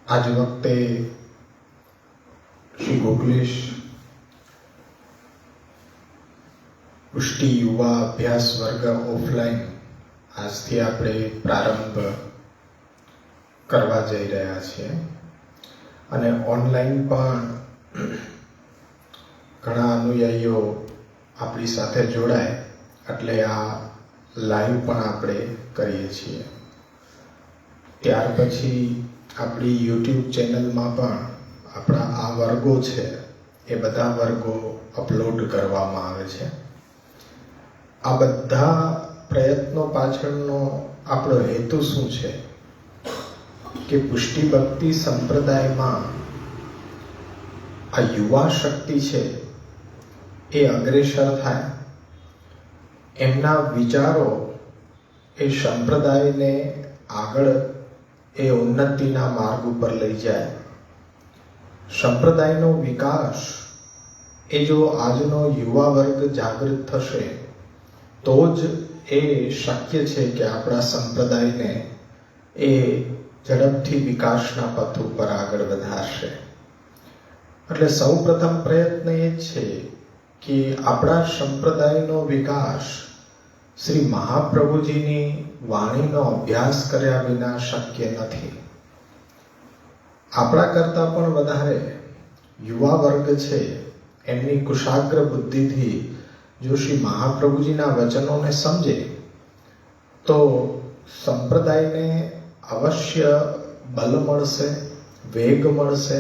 આજ વખતે શ્રી ગોકલેશ પુષ્ટિ યુવા અભ્યાસ વર્ગ ઓફલાઈન આજથી આપણે પ્રારંભ કરવા જઈ રહ્યા છીએ અને ઓનલાઈન પણ ઘણા અનુયાયીઓ આપણી સાથે જોડાય એટલે આ લાઈવ પણ આપણે કરીએ છીએ. ત્યાર પછી આપણી યુટ્યુબ ચેનલમાં પણ આપણા આ વર્ગો છે એ બધા વર્ગો અપલોડ કરવામાં આવે છે. આ બધા પ્રયત્નો પાછળનો આપણો હેતુ શું છે કે પુષ્ટિ ભક્તિ સંપ્રદાયમાં આ યુવા શક્તિ છે એ અગ્રેસર થાય, એમના વિચારો એ સંપ્રદાયને આગળ એ ઉન્નતિના માર્ગ ઉપર લઈ જાય. સંપ્રદાયનો વિકાસ એ જો આજનો યુવા વર્ગ જાગૃત થશે તો જ એ શક્ય છે કે આપણા સંપ્રદાયને એ ઝડપથી વિકાસના પથ ઉપર આગળ વધારશે. એટલે સૌ પ્રથમ પ્રયત્ન એ જ છે કે આપણા સંપ્રદાયનો વિકાસ શ્રી મહાપ્રભુજીની વાણીનો અભ્યાસ કર્યા વિના શક્ય નથી. આપણા કરતાં પણ વધારે યુવા વર્ગ છે એમની કુશાગ્ર બુદ્ધિથી જો શ્રી મહાપ્રભુજીના વચનોને સમજે તો સંપ્રદાયને અવશ્ય બલ મળશે, વેગ મળશે.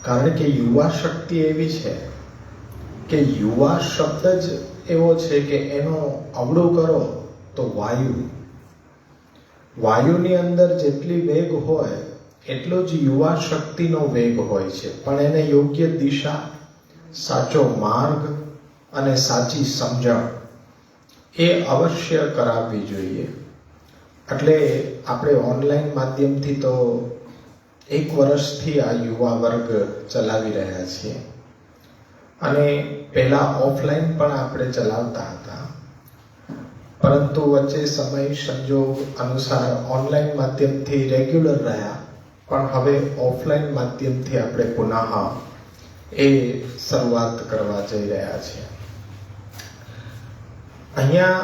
કારણ કે યુવા શક્તિ એવી છે કે યુવા શબ્દ જ એવો છે કે એનો અવળો કરો તો વાયુની અંદર જેટલી વેગ હોય એટલો જ યુવા શક્તિનો વેગ હોય છે, પણ એને યોગ્ય દિશા, સાચો માર્ગ અને સાચી સમજણ એ અવશ્ય કરાવવી જોઈએ. એટલે આપણે ઓનલાઈન માધ્યમથી તો 1 વર્ષથી આ યુવા વર્ગ ચલાવી રહ્યા છીએ અને પહેલા ઓફલાઈન પણ આપણે ચલાવતા હતા, પરંતુ વચ્ચે સમય સંજોગ અનુસાર ઓનલાઈન માધ્યમથી રેગ્યુલર રહ્યા, પણ હવે ઓફલાઈન માધ્યમથી આપણે પુનઃ એ શરૂઆત કરવા જઈ રહ્યા છીએ. અહીંયા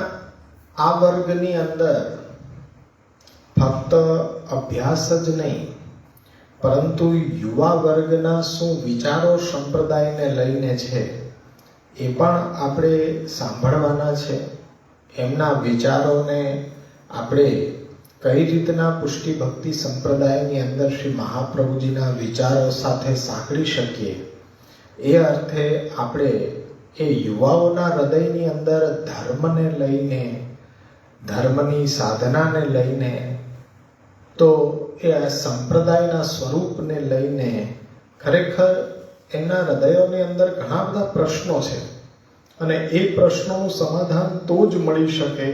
આ વર્ગની અંદર ફક્ત અભ્યાસ જ નહીં પરંતુ યુવા વર્ગના શું વિચારો સંપ્રદાયને લઈને છે એ પણ આપણે સાંભળવાના છે. એમના વિચારોને આપણે કઈ રીતના પુષ્ટિ ભક્તિ સંપ્રદાયની અંદર શ્રી મહાપ્રભુજીના વિચારો સાથે સાંકળી શકીએ, એ અર્થે આપણે એ યુવાઓના હૃદયની અંદર ધર્મને લઈને, ધર્મની સાધનાને લઈને, તો એ સંપ્રદાયના સ્વરૂપને લઈને ખરેખર એમના હૃદયોની અંદર ઘણા બધા પ્રશ્નો છે, અને એ પ્રશ્નોનું સમાધાન તો જ મળી શકે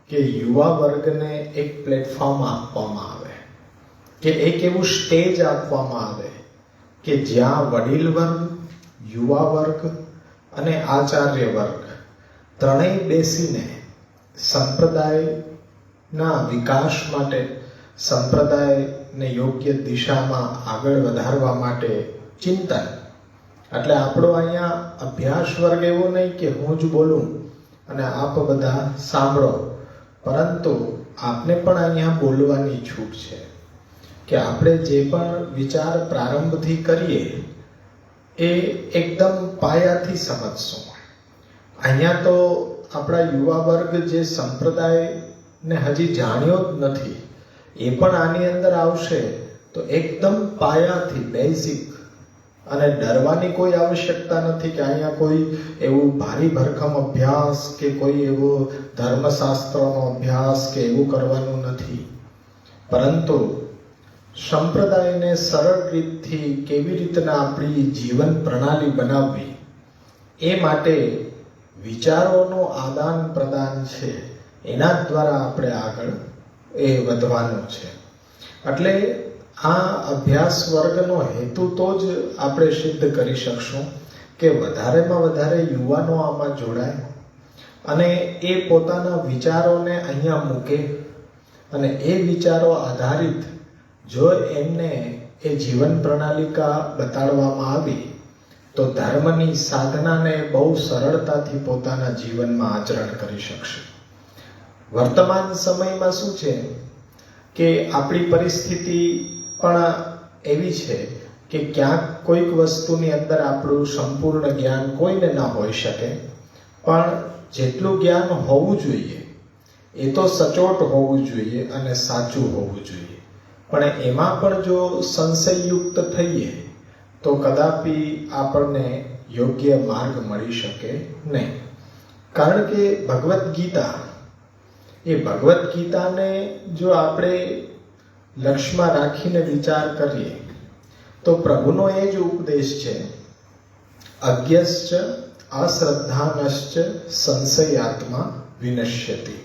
કે યુવા વર્ગને એક પ્લેટફોર્મ આપવામાં આવે, કે એક એવું સ્ટેજ આપવામાં આવે કે જ્યાં વડીલ વર્ગ, યુવા વર્ગ અને આચાર્ય વર્ગ ત્રણેય બેસીને સંપ્રદાયના વિકાસ માટે, સંપ્રદાયને યોગ્ય દિશામાં આગળ વધારવા માટે ચિંતન. એટલે આપણો અહીંયા અભ્યાસ વર્ગ એવો નહીં કે હું જ બોલું અને આપ બધા સાંભળો, પરંતુ આપને પણ અહીંયા બોલવાની છૂટ છે કે આપણે જે પણ વિચાર પ્રારંભથી કરીએ એ એકદમ પાયાથી સમજશું. અહીંયા તો આપણા યુવા વર્ગ જે સંપ્રદાયને હજી જાણ્યો જ નથી, એ પણ આની અંદર આવશે તો એકદમ પાયાથી, બેઝિક, અને ડરવાની કોઈ આવશ્યકતા નથી કે અહીંયા કોઈ એવું ભારી ભરખમ અભ્યાસ કે કોઈ એવો ધર્મશાસ્ત્રનો અભ્યાસ કે એવું કરવાનું નથી, પરંતુ સંપ્રદાયને સરળ રીતથી કેવી રીતના આપણી જીવન પ્રણાલી બનાવવી એ માટે વિચારોનું આદાન પ્રદાન છે, એના દ્વારા આપણે આગળ એ વધવાનું છે. એટલે આ અભ્યાસ વર્ગનો હેતુ તો જ આપણે સિદ્ધ કરી શકશું કે વધારેમાં વધારે યુવાનો આમાં જોડાય અને એ પોતાના વિચારોને અહીંયા મૂકે, અને એ વિચારો આધારિત જો એમને એ જીવન પ્રણાલિકા બતાડવામાં આવી તો ધર્મની સાધનાને બહુ સરળતાથી પોતાના જીવનમાં આચરણ કરી શકશે. વર્તમાન સમયમાં શું છે કે આપણી પરિસ્થિતિ પણ એવી છે કે ક્યાંક કોઈક વસ્તુની અંદર આપણું સંપૂર્ણ જ્ઞાન કોઈને ન હોઈ શકે, પણ જેટલું જ્ઞાન હોવું જોઈએ એ તો સચોટ હોવું જોઈએ અને સાચું હોવું જોઈએ. પણ એમાં પણ જો સંશયયુક્ત થઈએ તો કદાપી આપણને યોગ્ય માર્ગ મળી શકે નહીં. કારણ કે ભગવદ્ ગીતાને જો આપણે લક્ષ્યમાં રાખીને વિચાર કરીએ તો પ્રભુનો એ જ ઉપદેશ છે, અજ્ઞશ્ચ અશ્રદ્ધાનશ્ચ સંશયાત્મા વિનશ્યતિ.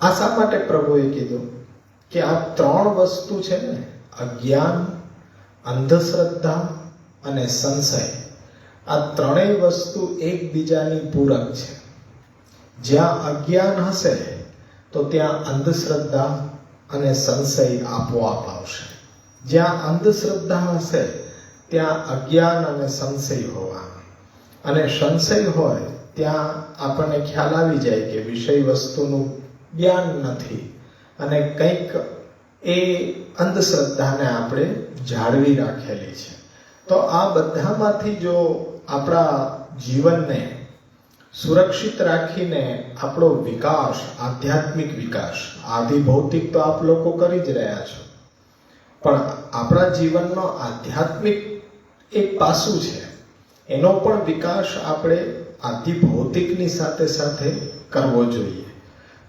આ શા માટે પ્રભુએ કીધું કે આ ત્રણ વસ્તુ છે ને, અજ્ઞાન, અંધશ્રદ્ધા અને સંશય, આ ત્રણેય વસ્તુ એકબીજાની પૂરક છે. જ્યાં અજ્ઞાન હશે તો ત્યાં અંધશ્રદ્ધા અને સંશય આપોઆપ આવશે. જ્યાં અંધશ્રદ્ધા હશે ત્યાં અજ્ઞાન અને સંશય હોવાનો, અને સંશય હોય ત્યાં આપણને ખ્યાલ આવી જાય કે વિષય વસ્તુનું જ્ઞાન નથી, અને કંઈક એ અંધશ્રદ્ધાને આપણે જાળવી રાખેલી છે. તો આ બધામાંથી જો આપણા જીવનને સુરક્ષિત રાખીને આપણો વિકાસ, આધ્યાત્મિક વિકાસ, આદિ ભૌતિક તો આપ લોકો કરી જ રહ્યા છો, પણ આપણા જીવનનો આધ્યાત્મિક એક પાસું છે, એનો પણ વિકાસ આપણે આદિ ભૌતિકની સાથે સાથે કરવો જોઈએ.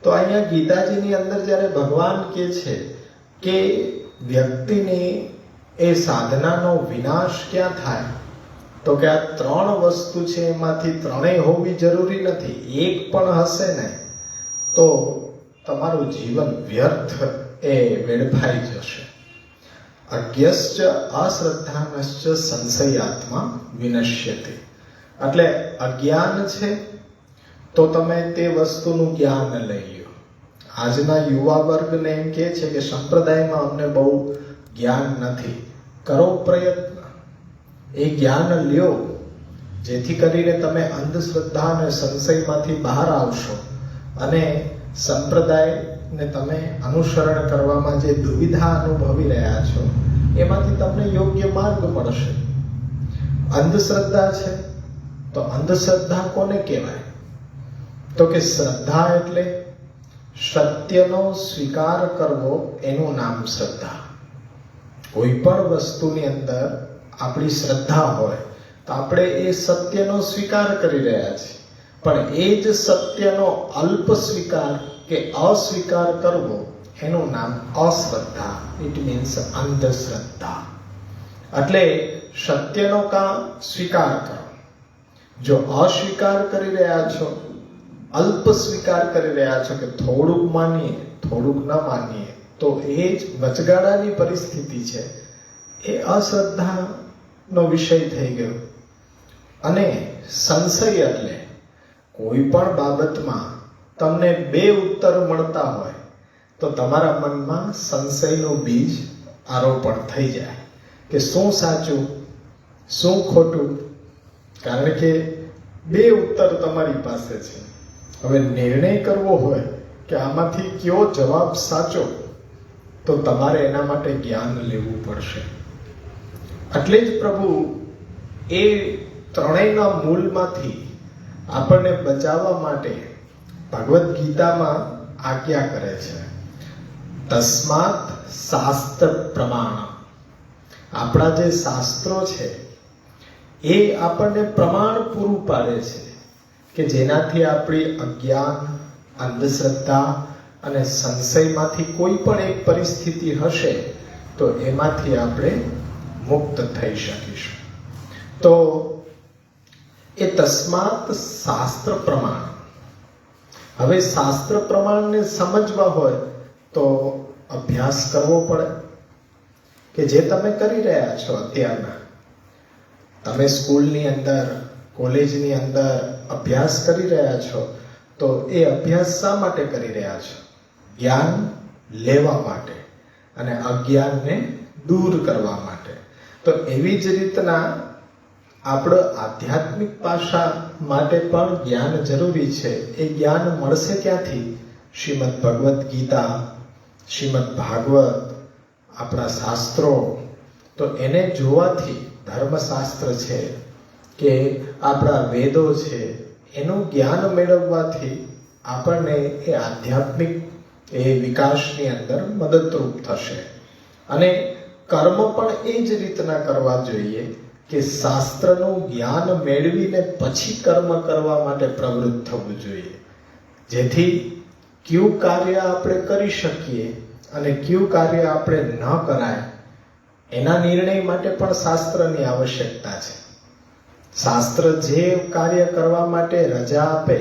તો અહીંયા ગીતાજીની અંદર જ્યારે ભગવાન કહે છે કે વ્યક્તિની એ સાધનાનો વિનાશ ક્યાં થાય, તો કે આ ત્રણ વસ્તુ છે એમાંથી ત્રણેય હોવી જરૂરી નથી, એક પણ હશે ને તો તમારું જીવન વ્યર્થ એ વેડફાઈ જશે. અજ્ઞશ્ચ અશ્રદ્ધાનશ્ચ સંશયાત્મા વિનશ્યતિ. એટલે અજ્ઞાન છે તો તમે તે વસ્તુનું જ્ઞાન લઈ લો. આજના યુવા વર્ગને એમ કહે છે કે સંપ્રદાયમાં અમને બહુ જ્ઞાન નથી. કરો પ્રયત્ન, એ જ્ઞાન લ્યો, જેથી કરીને તમે અંધશ્રદ્ધા અને સંશયમાંથી બહાર આવશો અને સંપ્રદાયને તમે અનુસરણ કરવામાં જે દુવિધા અનુભવી રહ્યા છો એમાંથી તમને યોગ્ય માર્ગ મળશે. અંધશ્રદ્ધા છે તો અંધશ્રદ્ધા કોને કહેવાય? તો કે શ્રદ્ધા એટલે સત્યનો સ્વીકાર કરવો એનું નામ શ્રદ્ધા. કોઈ પણ વસ્તુની અંદર આપણી શ્રદ્ધા હોય તો આપણે એ સત્યનો સ્વીકાર કરી રહ્યા છીએ, પણ એ જ સત્યનો અલ્પ સ્વીકાર કે અસ્વીકાર કરવો એનું નામ અશ્રદ્ધા. ઇટ મીન્સ અંધશ્રદ્ધા. એટલે સત્યનો કાં સ્વીકાર કરો. જો અસ્વીકાર કરી રહ્યા છો, અલ્પ સ્વીકાર કરી રહ્યા છો કે થોડુંક માનીએ થોડુંક ન માનીએ, તો એ જ વચગાળાની પરિસ્થિતિ છે. એ અશ્રદ્ધાનો વિષય થઈ ગયો. અને સંશય એટલે કોઈ પણ બાબતમાં તમને બે ઉત્તર મળતા હોય તો તમારા મનમાં સંશયનું બીજ આરોપણ થઈ જાય કે શું સાચું શું ખોટું, કારણ કે બે ઉત્તર તમારી પાસે છે. હવે નિર્ણય કરવો હોય કે આમાંથી કયો જવાબ સાચો, તો તમારે એના માટે જ્ઞાન લેવું પડશે. એટલે જ પ્રભુ એ ત્રણેયના મૂળમાંથી આપણને બચાવવા માટે ભગવદ્ ગીતામાં આજ્ઞા કરે છે. તસ્માત શાસ્ત્ર પ્રમાણ. આપણા જે શાસ્ત્રો છે એ આપણને પ્રમાણ પૂરું પાડે છે કે જેનાથી આપણી અજ્ઞાન, અંધશ્રદ્ધા અને સંશયમાંથી કોઈ પણ એક પરિસ્થિતિ હશે તો એમાંથી આપણે મુક્ત થઈ શકીશું. તો એ તસ્માત શાસ્ત્ર પ્રમાણ. હવે શાસ્ત્ર પ્રમાણને સમજવા હોય તો અભ્યાસ કરવો પડે, કે જે તમે કરી રહ્યા છો અત્યારના. તમે સ્કૂલની અંદર, કોલેજની અંદર અભ્યાસ કરી રહ્યા છો, તો એ અભ્યાસ શા માટે કરી રહ્યા છો? જ્ઞાન લેવા માટે અને અજ્ઞાનને દૂર કરવા માટે. તો એવી જ રીતના આપણે આધ્યાત્મિક પાસા માટે પણ જ્ઞાન જરૂરી છે. એ જ્ઞાન મળશે ક્યાંથી? શ્રીમદ ભગવદ્ ગીતા, શ્રીમદ ભાગવત, આપણા શાસ્ત્રો. તો એને જોવાથી, ધર્મશાસ્ત્ર છે કે આપણા વેદો છે, એનું જ્ઞાન મેળવવાથી આપણને એ આધ્યાત્મિક એ વિકાસની અંદર મદદરૂપ થશે. અને કર્મ પણ એ જ રીતના કરવા જોઈએ કે શાસ્ત્રનું જ્ઞાન મેળવીને પછી કર્મ કરવા માટે પ્રવૃત્ત થવું જોઈએ, જેથી કયું કાર્ય આપણે કરી શકીએ અને કયું કાર્ય આપણે ન કરાય એના નિર્ણય માટે પણ શાસ્ત્રની આવશ્યકતા છે. શાસ્ત્ર જે કાર્ય કરવા માટે રજા આપે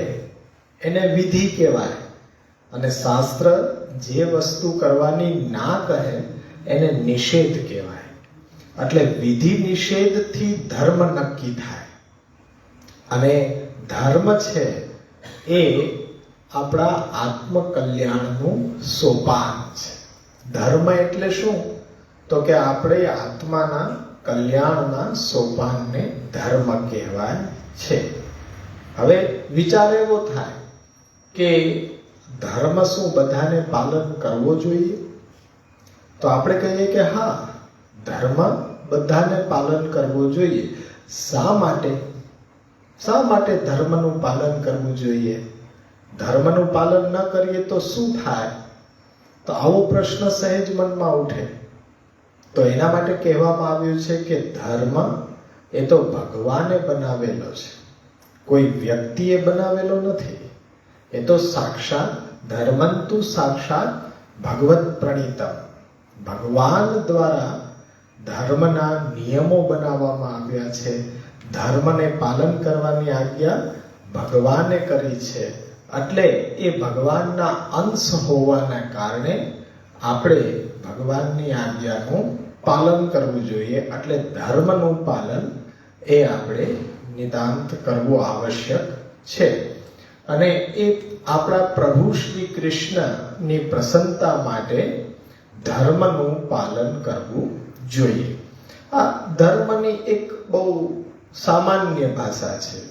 એને વિધિ કહેવાય, અને શાસ્ત્ર જે વસ્તુ કરવાની ના કહે એને નિષેધ કહેવાય. એટલે વિધિ નિષેધથી ધર્મ નક્કી થાય. અને ધર્મ છે એ આપણા આત્મકલ્યાણનું સોપાન છે. ધર્મ એટલે શું? તો કે આપણે આત્માના કલ્યાણના સોપાનને ધર્મ કહેવાય છે. હવે વિચાર એવો થાય કે ધર્મ શું બધાને પાલન કરવો જોઈએ? તો આપણે કહીએ કે હા, ધર્મ બધાને પાલન કરવું જોઈએ. શા માટે? શા માટે ધર્મનું પાલન કરવું જોઈએ? ધર્મનું પાલન ન કરીએ તો શું થાય? તો આવો પ્રશ્ન સહેજ મનમાં ઉઠે. તો એના માટે કહેવામાં આવ્યું છે કે ધર્મ એ તો ભગવાને બનાવેલો છે, કોઈ વ્યક્તિએ બનાવેલો નથી. એ તો સાક્ષાત ધર્મંતુ સાક્ષાત ભગવત પ્રણીતમ. ભગવાન દ્વારા ધર્મના નિયમો બનાવવામાં આવ્યા છે. ધર્મને પાલન કરવાની આજ્ઞા ભગવાને કરી છે. એટલે એ ભગવાનના અંશ હોવાના કારણે આપણે ભગવાનની આજ્ઞાનું પાલન કરવું જોઈએ. એટલે ધર્મનું પાલન એ આપણે નિતાંત કરવું આવશ્યક છે. અને એ આપણા પ્રભુ શ્રી કૃષ્ણની પ્રસન્નતા માટે ધર્મનું પાલન કરવું જોઈએ. આ ધર્મની એક બહુ સામાન્ય ભાષા છે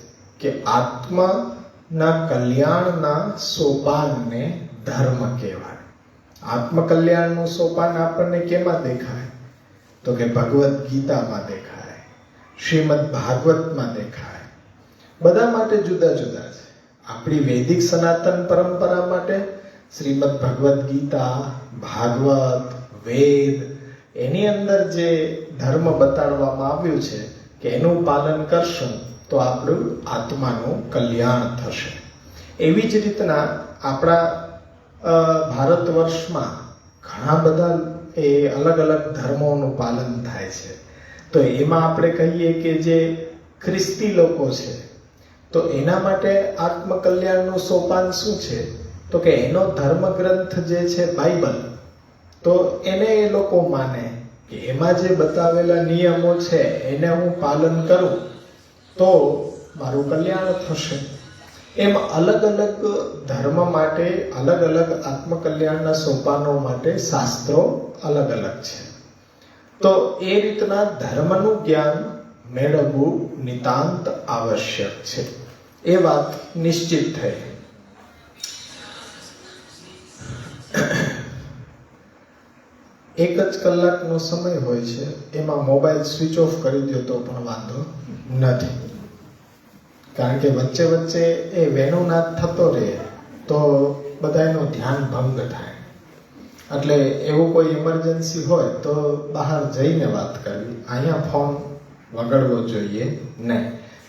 કે આત્માના કલ્યાણના સોપાનને ધર્મ કહેવાય. આત્મકલ્યાણનું સોપાન આપણને કેમાં દેખાય? તો કે ભગવદ્ ગીતામાં દેખાય, શ્રીમદ ભાગવતમાં દેખાય. બધા માટે જુદા જુદા છે. આપણી વૈદિક સનાતન પરંપરા માટે શ્રીમદ ભગવદ્ ગીતા, ભાગવત, વેદ, એની અંદર જે ધર્મ બતાડવામાં આવ્યું છે કે એનું પાલન કરશું તો આપણું આત્માનું કલ્યાણ થશે. એવી જ રીતના આપણા ભારત વર્ષમાં ઘણા બધા એ અલગ અલગ ધર્મોનું પાલન થાય છે. તો એમાં આપણે કહીએ કે જે ખ્રિસ્તી લોકો છે તો એના માટે આત્મકલ્યાણનું સોપાન શું છે? તો કે એનો ધર્મ ગ્રંથ જે છે બાઇબલ, તો એને એ લોકો માને કે એમાં જે બતાવેલા નિયમો છે એને હું પાલન કરું તો મારું કલ્યાણ થશે. એમ અલગ અલગ ધર્મ માટે અલગ અલગ આત્મકલ્યાણના સોપાનો માટે શાસ્ત્રો અલગ અલગ છે. તો એ રીતના ધર્મનું જ્ઞાન મેળવવું નિતાંત આવશ્યક છે. એ વાત નિશ્ચિત થઈ. એક જ કલાકનો સમય હોય છે, એમાં મોબાઈલ સ્વિચ ઓફ કરી દો તો પણ વાંધો નથી. કારણ કે વચ્ચે વચ્ચે એ વેણુનાદ થતો રહે તો બધાનું ધ્યાન ભંગ થાય. એટલે એવું કોઈ ઇમરજન્સી હોય તો બહાર જઈને વાત કરવી. અહીંયા ફોન વગાડવો જોઈએ નહીં.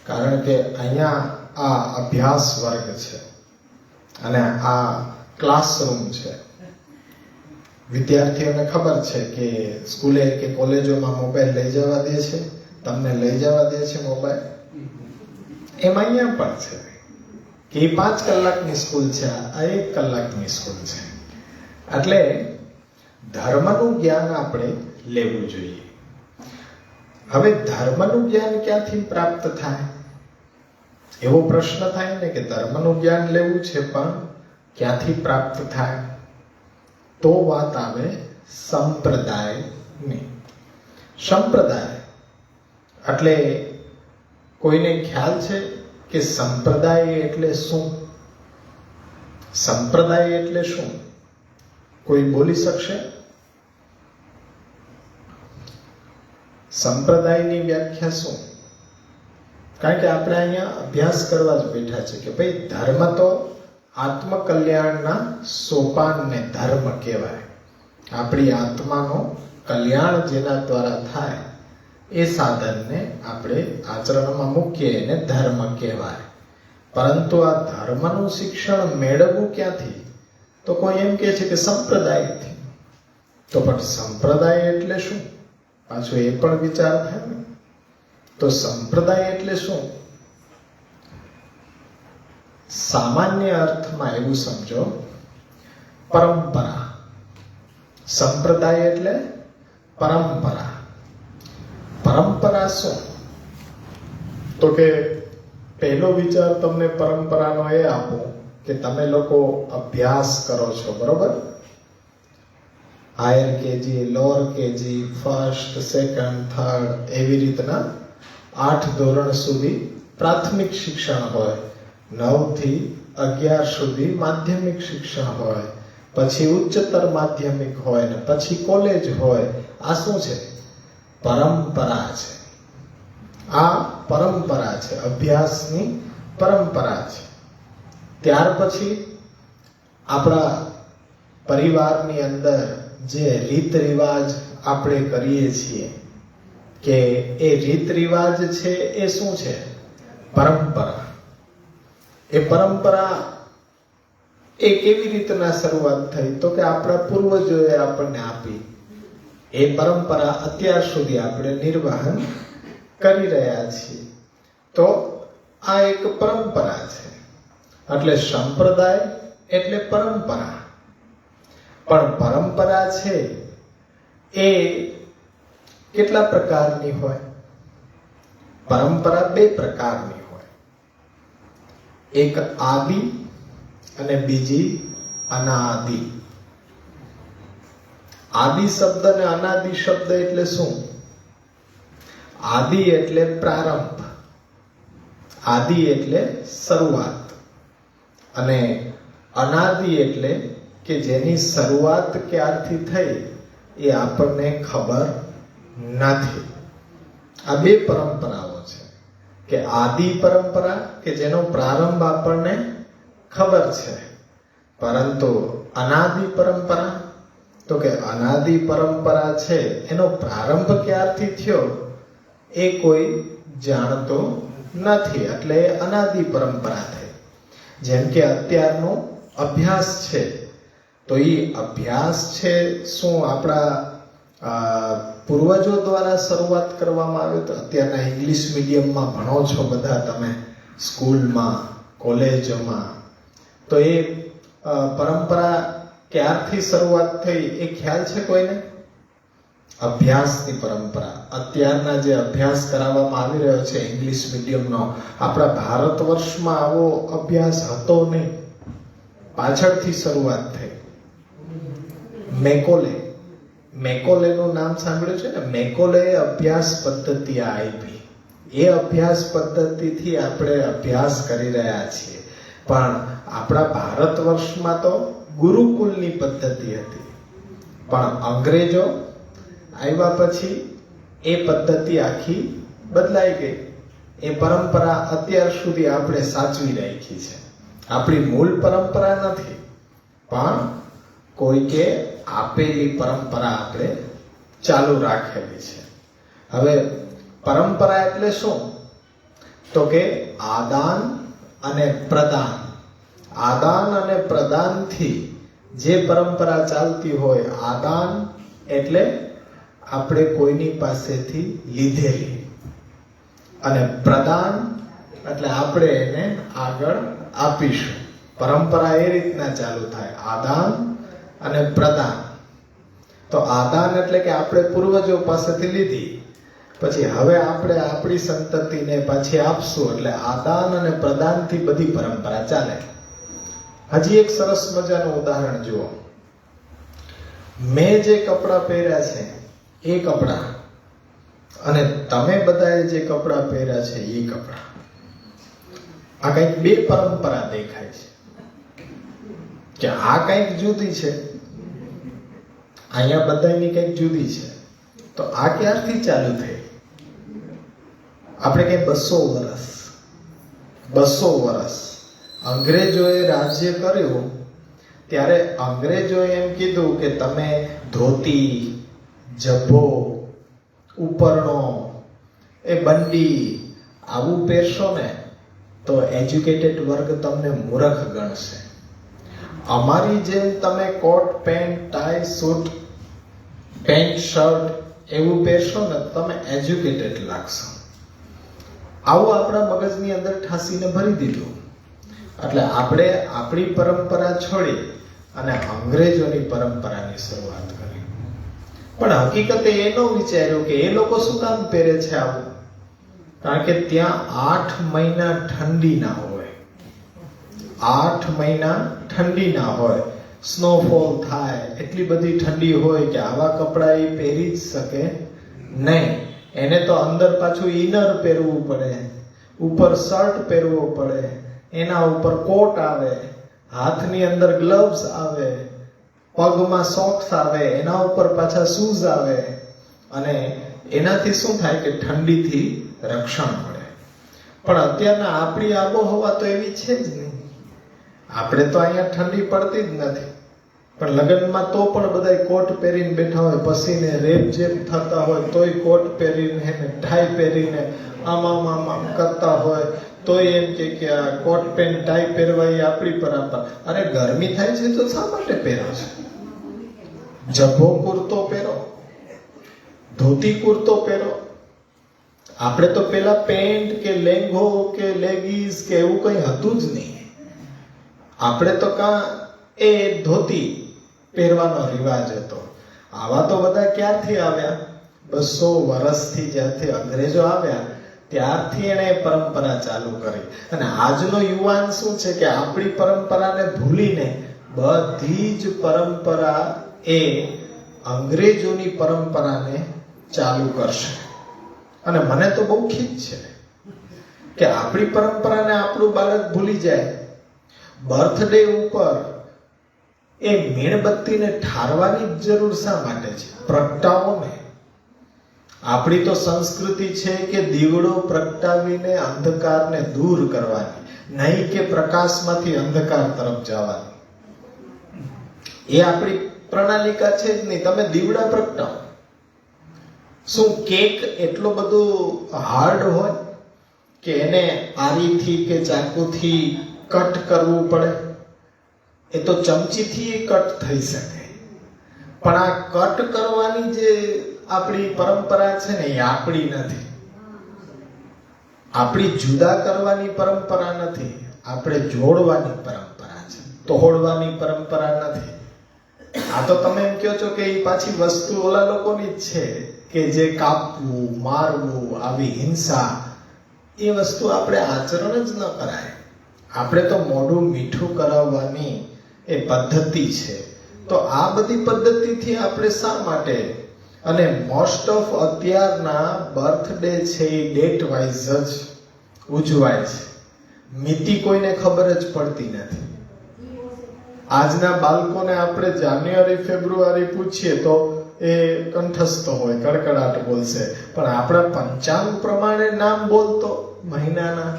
કારણ કે અહીંયા આ અભ્યાસ વર્ગ છે અને આ ક્લાસરૂમ છે. વિદ્યાર્થીઓને ખબર છે કે સ્કૂલે કે કોલેજોમાં મોબાઈલ લઈ જવા દે છે, તમને લઈ જવા દે છે મોબાઈલ. એમ અહીંયા પણ છે કે 5 કલાકની સ્કૂલ છે, આ 1 કલાકની સ્કૂલ છે. એટલે ધર્મનું જ્ઞાન આપણે લેવું જોઈએ. હવે ધર્મનું જ્ઞાન ક્યાંથી પ્રાપ્ત થાય? એવો પ્રશ્ન થાય ને કે ધર્મનું જ્ઞાન લેવું છે પણ ક્યાંથી પ્રાપ્ત થાય? તો વાત આવે સંપ્રદાયની. સંપ્રદાય એટલે કોઈને ખ્યાલ છે કે સંપ્રદાય એટલે શું? સંપ્રદાય એટલે શું? કોઈ બોલી શકશે? સંપ્રદાયની વ્યાખ્યા શું? કારણ કે આપણે અહીંયા અભ્યાસ કરવા જ બેઠા છે કે ભાઈ ધર્મ તો આત્મકલ્યાણના સોપાનને ધર્મ કહેવાય. આપણી આત્માનો કલ્યાણ જેના દ્વારા થાય એ સાધનને આપણે આચરણમાં મૂકીએ એને ધર્મ કહેવાય. પરંતુ આ ધર્મનું શિક્ષણ મેળવવું ક્યાંથી? તો કોઈ એમ કહે છે કે સંપ્રદાયથી. તો પણ સંપ્રદાય એટલે શું? પાછો એ પણ વિચાર થાય ને. તો સંપ્રદાય એટલે શું? સામાન્ય અર્થમાં એવું સમજો, પરંપરા. સંપ્રદાય એટલે પરંપરા. પરંપરા શું? તો કે પહેલો વિચાર તમને પરંપરાનો એ આપો કે તમે લોકો અભ્યાસ કરો છો, બરોબર? Higher KG, lower KG, first, second, third, એવી રીતના 8 ધોરણ સુધી પ્રાથમિક શિક્ષણ હોય, 9 થી 11 સુધી માધ્યમિક શિક્ષણ હોય, પછી ઉચ્ચતર માધ્યમિક હોય ને પછી કોલેજ હોય. આ શું છે? પરંપરા છે. આ પરંપરા છે, અભ્યાસની પરંપરા છે. ત્યાર પછી આપણા પરિવારની અંદર જે રીત રિવાજ આપણે કરીએ છીએ કે એ રીત રિવાજ છે એ શું છે? પરંપરા. એ પરંપરા એ કેવી રીતના શરૂઆત થઈ? તો કે આપણા પૂર્વજોએ આપણને આપી. એ પરંપરા અત્યાર સુધી આપણે નિર્વહન કરી રહ્યા છીએ. તો આ એક પરંપરા છે. એટલે સંપ્રદાય એટલે પરંપરા. પણ પરંપરા છે એ કેટલા પ્રકારની હોય? પરંપરા 2 પ્રકારની હોય. એક આદિ અને બીજી અનાદિ. આદિ શબ્દ અને અનાદિ શબ્દ એટલે શું? આદિ એટલે પ્રારંભ, આદિ એટલે શરૂઆત, અને અનાદિ એટલે કે જેની શરૂઆત ક્યારથી થઈ એ આપણને ખબર નથી. આ 2 પરંપરાઓ છે કે આદિ પરંપરા કે જેનો પ્રારંભ આપણને ખબર છે, પરંતુ અનાદિ પરંપરા, તો કે અનાદિ પરંપરા છે એનો પ્રારંભ ક્યારથી થયો એ કોઈ જાણતો નથી, એટલે અનાદિ પરંપરા થઈ. જેમ કે અત્યારનો અભ્યાસ છે, તો એ અભ્યાસ છે શું આપણા પૂર્વજો દ્વારા શરૂઆત કરવામાં આવ્યો? તો અત્યારના ઇંગ્લિશ મીડિયમમાં ભણો છો બધા તમે, સ્કૂલમાં, કોલેજોમાં, તો એ પરંપરા ક્યારથી શરૂઆત થઈ એ ખ્યાલ છે કોઈને? અભ્યાસની પરંપરા. અત્યારના જે અભ્યાસ કરાવવામાં આવી રહ્યો છે ઇંગ્લિશ મીડિયમનો, આપણા ભારત વર્ષમાં આવો અભ્યાસ હતો નહીં, પાછળથી શરૂઆત થઈ. મેકોલેનું નામ સાંભળ્યું છે ને? મેકોલે અભ્યાસ પદ્ધતિ આપી. એ અભ્યાસ પદ્ધતિથી આપણે અભ્યાસ કરી રહ્યા છીએ. પણ આપણા ભારત વર્ષમાં તો ગુરુકુલની પદ્ધતિ હતી, પણ અંગ્રેજો આવ્યા પછી એ પદ્ધતિ આખી બદલાઈ ગઈ. એ પરંપરા અત્યાર સુધી આપણે સાચવી રાખી છે. આપણી મૂળ પરંપરા નથી, પણ કોઈકે આપેલી પરંપરા આપણે ચાલુ રાખેલી છે. હવે પરંપરા એટલે શું? તો કે આદાન અને પ્રદાન. આદાન અને પ્રદાનથી જે પરંપરા ચાલતી હોય, આદાન એટલે આપણે કોઈની પાસેથી લીધેલી, અને પ્રદાન એટલે આપણે એને આગળ આપીશું. પરંપરા એ રીતના ચાલુ થાય, આદાન અને પ્રદાન. તો આદાન એટલે કે આપણે પૂર્વજો પાસેથી લીધી, પછી હવે આપણે આપણી સંતતિને પાછી આપશું, એટલે આદાન અને પ્રદાનથી બધી પરંપરા ચાલે. હજી એક સરસ મજાનું ઉદાહરણ જુઓ. મેં જે કપડાં પહેર્યા છે એ કપડાં, અને તમે બધાએ જે કપડાં પહેર્યા છે એ કપડાં, આ કંઈક બે પરંપરા દેખાય છે. કે આ કંઈક જુદી છે, અહીંયા બધાની કંઈક જુદી છે. તો આ ક્યારથી ચાલુ થઈ? આપણે કઈ 200 વર્ષ અંગ્રેજોએ રાજ્ય કર્યું ત્યારે અંગ્રેજોએ એમ કીધું કે તમે ધોતી, જબ્બો, ઉપરણો, એ બંડી આવું પહેરશો ને તો એજ્યુકેટેડ વર્ગ તમને મૂર્ખ ગણશે. અમારી જેમ તમે coat, pant, tie, suit, pant, shirt એવું પહેરશો ને તમે એજ્યુકેટેડ લાગશો. આવું આપણા મગજની અંદર ઠાસીને ભરી દીધું. એટલે આપણે આપણી પરંપરા છોડી અને અંગ્રેજોની પરંપરાની શરૂઆત કરી. પણ હકીકતે એ ન વિચાર્યું કે એ લોકો શું કામ પહેરે છે આવું? કારણ કે ત્યાં 8 મહિના ઠંડી ના હોય, 8 મહિના ઠંડી ના હોય, સ્નોફોલ થાય, એટલી બધી ઠંડી હોય કે આવા કપડા એ પહેરી જ શકે નહીં. એને તો અંદર પાછું ઇનર પહેરવું પડે, ઉપર શર્ટ પહેરવો પડે, એના ઉપર કોટ આવે, હાથની અંદર ગ્લવ્સ આવે, પગમાં સોક્સ આવે, એના ઉપર પાછા શૂઝ આવે, અને એનાથી શું થાય કે ઠંડીથી રક્ષણ મળે. પણ અત્યારના આપણી આબોહવા તો એવી છે જ નહીં. આપણે તો અહીંયા ઠંડી પડતી જ નથી, પણ લગ્નમાં તો પણ બધા કોટ પહેરીને બેઠા હોય, પસીને રેપ જેપ થતા હોય તોય કોટ પહેરીને ટાઈ પહેરીને આમ કરતા હોય તોય એમ કે આ કોટ પેન્ટ ટાઈ પહેરવા એ આપણી પરંપરા. અરે ગરમી થાય છે તો શા માટે પહેરો છે? જબ્બો કુર્તો પહેરો, ધોતી કુર્તો પહેરો. આપણે તો પેલા પેન્ટ કે લેંઘો કે લેગીસ કે એવું કઈ હતું જ નહીં. આપણે તો એ ધોતી પહેરવાનો રિવાજ હતો. આવા તો બધા ક્યારથી આવ્યા? 200 વર્ષથી જ્યારથી અંગ્રેજો આવ્યા ત્યારથી એને પરંપરા ચાલુ કરી. અને આજનો યુવાન શું છે કે આપણી પરંપરાને ભૂલીને બધી જ પરંપરા એ અંગ્રેજોની પરંપરાને ચાલુ કરશે. અને મને તો બહુ ખીજ છે કે આપણી પરંપરાને આપણું બાળક ભૂલી જાય. બર્થડે ઉપર એ મીણબત્તીને ઠારવાની જરૂર શા માટે છે? પ્રગટાવો ને. આપણી તો સંસ્કૃતિ છે કે દીવડો પ્રગટાવીને અંધકારને દૂર કરવાની, નહીં કે પ્રકાશમાંથી અંધકાર તરફ જવાની. એ આપણી પ્રણાલિકા છે જ નહીં. તમે દીવડા પ્રગટાવો, શું કેક એટલો બધો હાર્ડ હોય કે એને આરીથી કે ચાકુથી કટ કરવું પડે? એ તો ચમચીથી કટ થઈ શકે, પણ આ કટ કરવાની જે આપણી પરંપરા છે ને એ આપણી નથી. આપણી જુદા કરવાની પરંપરા નથી, આપણે જોડવાની પરંપરા છે, તોડવાની પરંપરા નથી. આ તો તમે એમ કહો છો કે એ પાછી વસ્તુ ઓલા લોકોની જ છે કે જે કાપવું, મારવું, આવી હિંસા, એ વસ્તુ આપણે આચરણ જ ન કરાય. આપણે તો મોઢું મીઠું કરાવવાની એ પદ્ધતિ છે. તો આ બધી પદ્ધતિથી આપણે શા માટે? અને મોસ્ટ ઓફ અત્યારના બર્થડે છે એ ડેટ વાઇઝ જ ઉજવાય છે. મિતિ કોઈને ખબર જ પડતી નથી. આજના બાળકોને આપણે જાન્યુઆરી ફેબ્રુઆરી પૂછીએ તો એ કંઠસ્થ હોય, કડકડાટ બોલશે, પણ આપણા પંચાંગ પ્રમાણે નામ બોલતો મહિનાના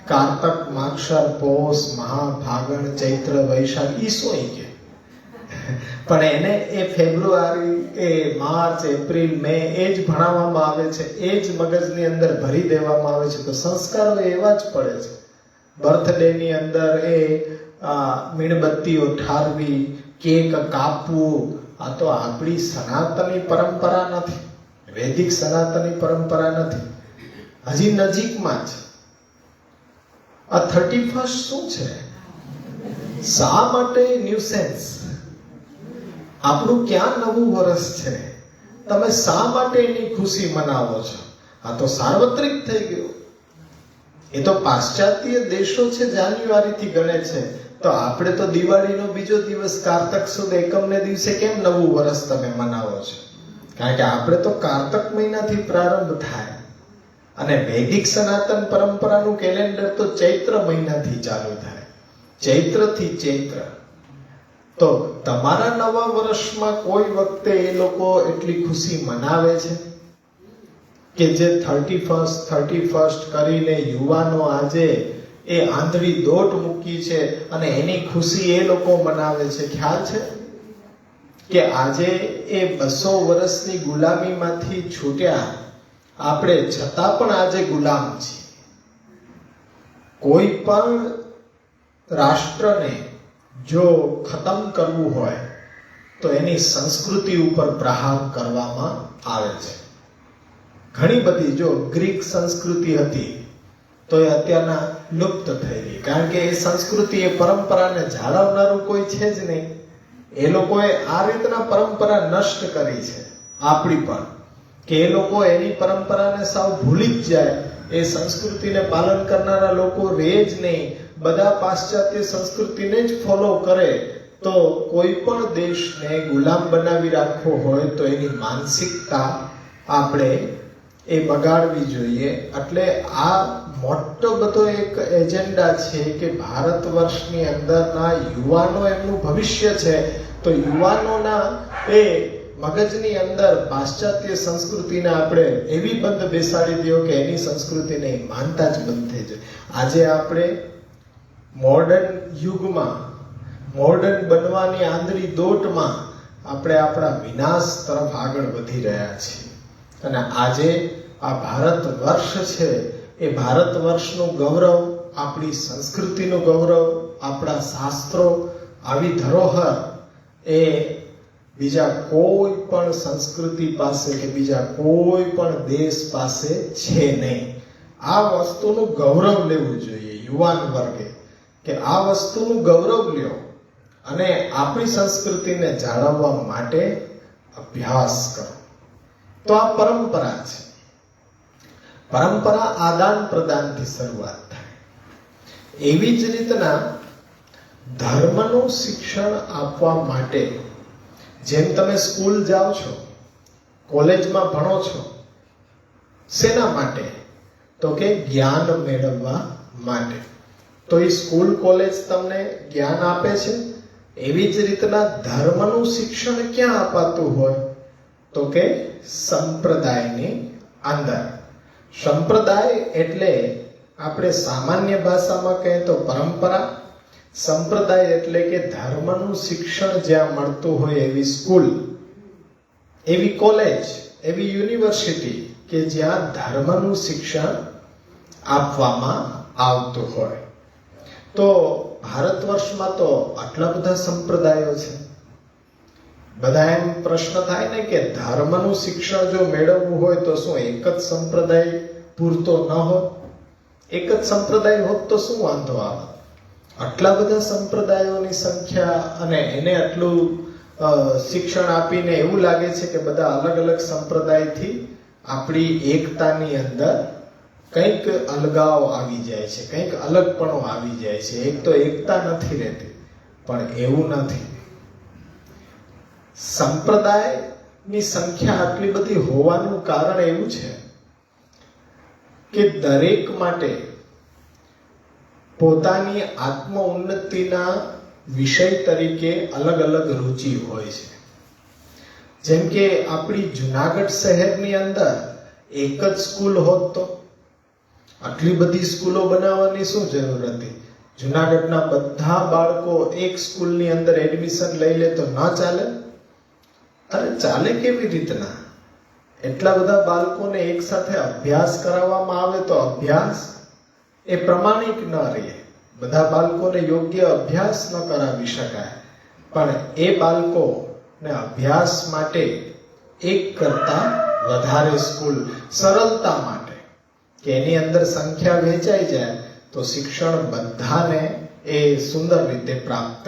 કારતક, માગશર, પોષ, મહા, ફાગણ, ચૈત્ર, વૈશાખ, ઈ શું કે? પણ એને એ ફેબ્રુઆરી, એ માર્ચ, એપ્રિલ, મે એ જ ભણાવવામાં આવે છે, એ જ મગજની અંદર ભરી દેવામાં આવે છે. તો સંસ્કારો એવા જ પડે છે. બર્થડે ની અંદર એ મીણબત્તીઓ ઠારવી, કેક કાપવું, આ તો આપણી સનાતની પરંપરા નથી, વૈદિક સનાતની પરંપરા નથી. હજી નજીકમાં જ આ 31 શું છે? શા માટે ન્યુસેન્સ? આપણું ક્યાં નવું વર્ષ છે? તમે શા માટે એની ખુશી મનાવો છો? આ તો સાર્વત્રિક થઈ ગયું. એ તો પાશ્ચાત્ય દેશો છે જાન્યુઆરીથી ગણે છે, તો આપણે તો દિવાળીનો બીજો દિવસ કારતક સુદ એકમને દિવસે કેમ નવું વર્ષ તમે મનાવો છો? કારણ કે આપણે તો કારતક મહિનાથી પ્રારંભ થાય, અને વૈદિક સનાતન પરંપરાનું કેલેન્ડર તો ચૈત્ર મહિનાથી ચાલુ થાય, ચૈત્રથી ચૈત્ર. તો તમારા નવા વર્ષમાં કોઈ વખતે એ લોકો એટલી ખુશી મનાવે છે કે જે 31st કરીને યુવાનો આજે એ આંધળી દોટ મૂકી છે અને એની ખુશી એ લોકો મનાવે છે? ખ્યાલ છે કે આજે એ 200 વર્ષની ગુલામીમાંથી છૂટ્યા, આપણે છતાં પણ આજે ગુલામ છીએ. કોઈ પણ રાષ્ટ્રને જો ખતમ કરવું હોય તો એની સંસ્કૃતિ ઉપર પ્રહાર કરવામાં આવે છે. ઘણી બધી, જો ગ્રીક સંસ્કૃતિ હતી તો એ અત્યારના લુપ્ત થઈ ગઈ, કારણ કે એ સંસ્કૃતિ, એ પરંપરાને જાળવનારું કોઈ છે જ નહીં. એ લોકોએ આ રીતના પરંપરા નષ્ટ કરી છે. આપણી પણ કે એ લોકો એની પરંપરાને સાવ ભૂલી જ જાય, એ સંસ્કૃતિને પાલન કરનારા લોકો રહે જ નહીં, બધા પાશ્ચાત્ય સંસ્કૃતિને જ ફોલો કરે. તો કોઈ પણ દેશને ગુલામ બનાવી રાખવો હોય તો એની માનસિકતા આપણે એ બગાડવી જોઈએ. એટલે આ મોટો બધો એક એજન્ડા છે કે ભારત વર્ષની અંદરના યુવાનો, એમનું ભવિષ્ય છે, તો યુવાનોના એ મગજની અંદર પાશ્ચાત્ય સંસ્કૃતિને આપણે એવી બંધ બેસાડી દો કે એની સંસ્કૃતિને માનતા જ બંધ થઈ જાય. આજે આપણે મોડર્ન યુગમાં, મોડર્ન બનવાની આંધળી દોટમાં આપણે આપણા વિનાશ તરફ આગળ વધી રહ્યા છીએ. અને આજે આ ભારત વર્ષ છે, એ ભારત વર્ષનું ગૌરવ, આપણી સંસ્કૃતિનું ગૌરવ, આપણા શાસ્ત્રો, આવી ધરોહર એ બીજા કોઈ પણ સંસ્કૃતિ પાસે કે બીજા કોઈ પણ દેશ પાસે છે નહીં. આ વસ્તુનું ગૌરવ લેવું જોઈએ યુવાન વર્ગે, કે આ વસ્તુનું ગૌરવ લ્યો અને આપણી સંસ્કૃતિને જાળવવા માટે અભ્યાસ કરો. તો આ પરંપરા છે. પરંપરા આદાન પ્રદાનથી શરૂઆત થાય. એવી જ રીતના ધર્મનું શિક્ષણ આપવા માટે, જેમ તમે સ્કૂલ જાઓ છો, કોલેજમાં ભણો છો, શેના માટે? તો કે જ્ઞાન મેળવવા માટે. તો એ સ્કૂલ કોલેજ તમને જ્ઞાન આપે છે. એવી જ રીતના ધર્મનું શિક્ષણ ક્યાં અપાતું હોય? તો કે સંપ્રદાયની અંદર. સંપ્રદાય એટલે આપણે સામાન્ય ભાષામાં કહીએ તો પરંપરા, સંપ્રદાય એટલે કે ધર્મનું શિક્ષણ જ્યાં મળતું હોય એવી સ્કૂલ, એવી કોલેજ, એવી યુનિવર્સિટી કે જ્યાં ધર્મનું શિક્ષણ આપવામાં આવતું હોય. તો ભારત વર્ષમાં તો આટલા બધા સંપ્રદાયો છે. બધા એમ પ્રશ્ન થાય ને કે ધર્મનું શિક્ષણ જો મેળવવું હોય તો શું એક જ સંપ્રદાય પૂરતો ન હોત? એક જ સંપ્રદાય હોત તો શું વાંધો આવે? આટલા બધા સંપ્રદાયોની સંખ્યા અને એને આટલું શિક્ષણ આપીને એવું લાગે છે કે બધા અલગ અલગ સંપ્રદાયથી આપણી એકતાની અંદર કંઈક અલગાવ આવી જાય છે, કંઈક અલગપણો આવી જાય છે. એક તો એકતા નથી રહેતી, પણ એવું નથી. સંપ્રદાયની સંખ્યા આટલી બધી હોવાનું કારણ એવું છે કે દરેક માટે પોતાની આત્મ ઉન્નતિના વિષય તરીકે અલગ અલગ રુચિ હોય છે. જેમ કે આપણી જુનાગઢ શહેરની અંદર એક જ સ્કૂલ હોત તો આટલી બધી સ્કૂલો બનાવવાની શું જરૂર હતી? જુનાગઢના બધા બાળકો એક સ્કૂલની અંદર એડમિશન લઈ લે તો ન ચાલે? અરે ચાલે કેવી રીતના? એટલા બધા બાળકોને એક સાથે અભ્યાસ કરાવવામાં આવે તો અભ્યાસ એ પ્રમાણિક ન રહે. બધા બાળકોને યોગ્ય અભ્યાસ ન કરાવી શકાય, પણ એ બાળકોને અભ્યાસ માટે એક કરતા વધારે સ્કૂલ, સરળતા માટે કે એની અંદર સંખ્યા વહેંચાઈ જાય તો શિક્ષણ બધાને એ સુંદર રીતે પ્રાપ્ત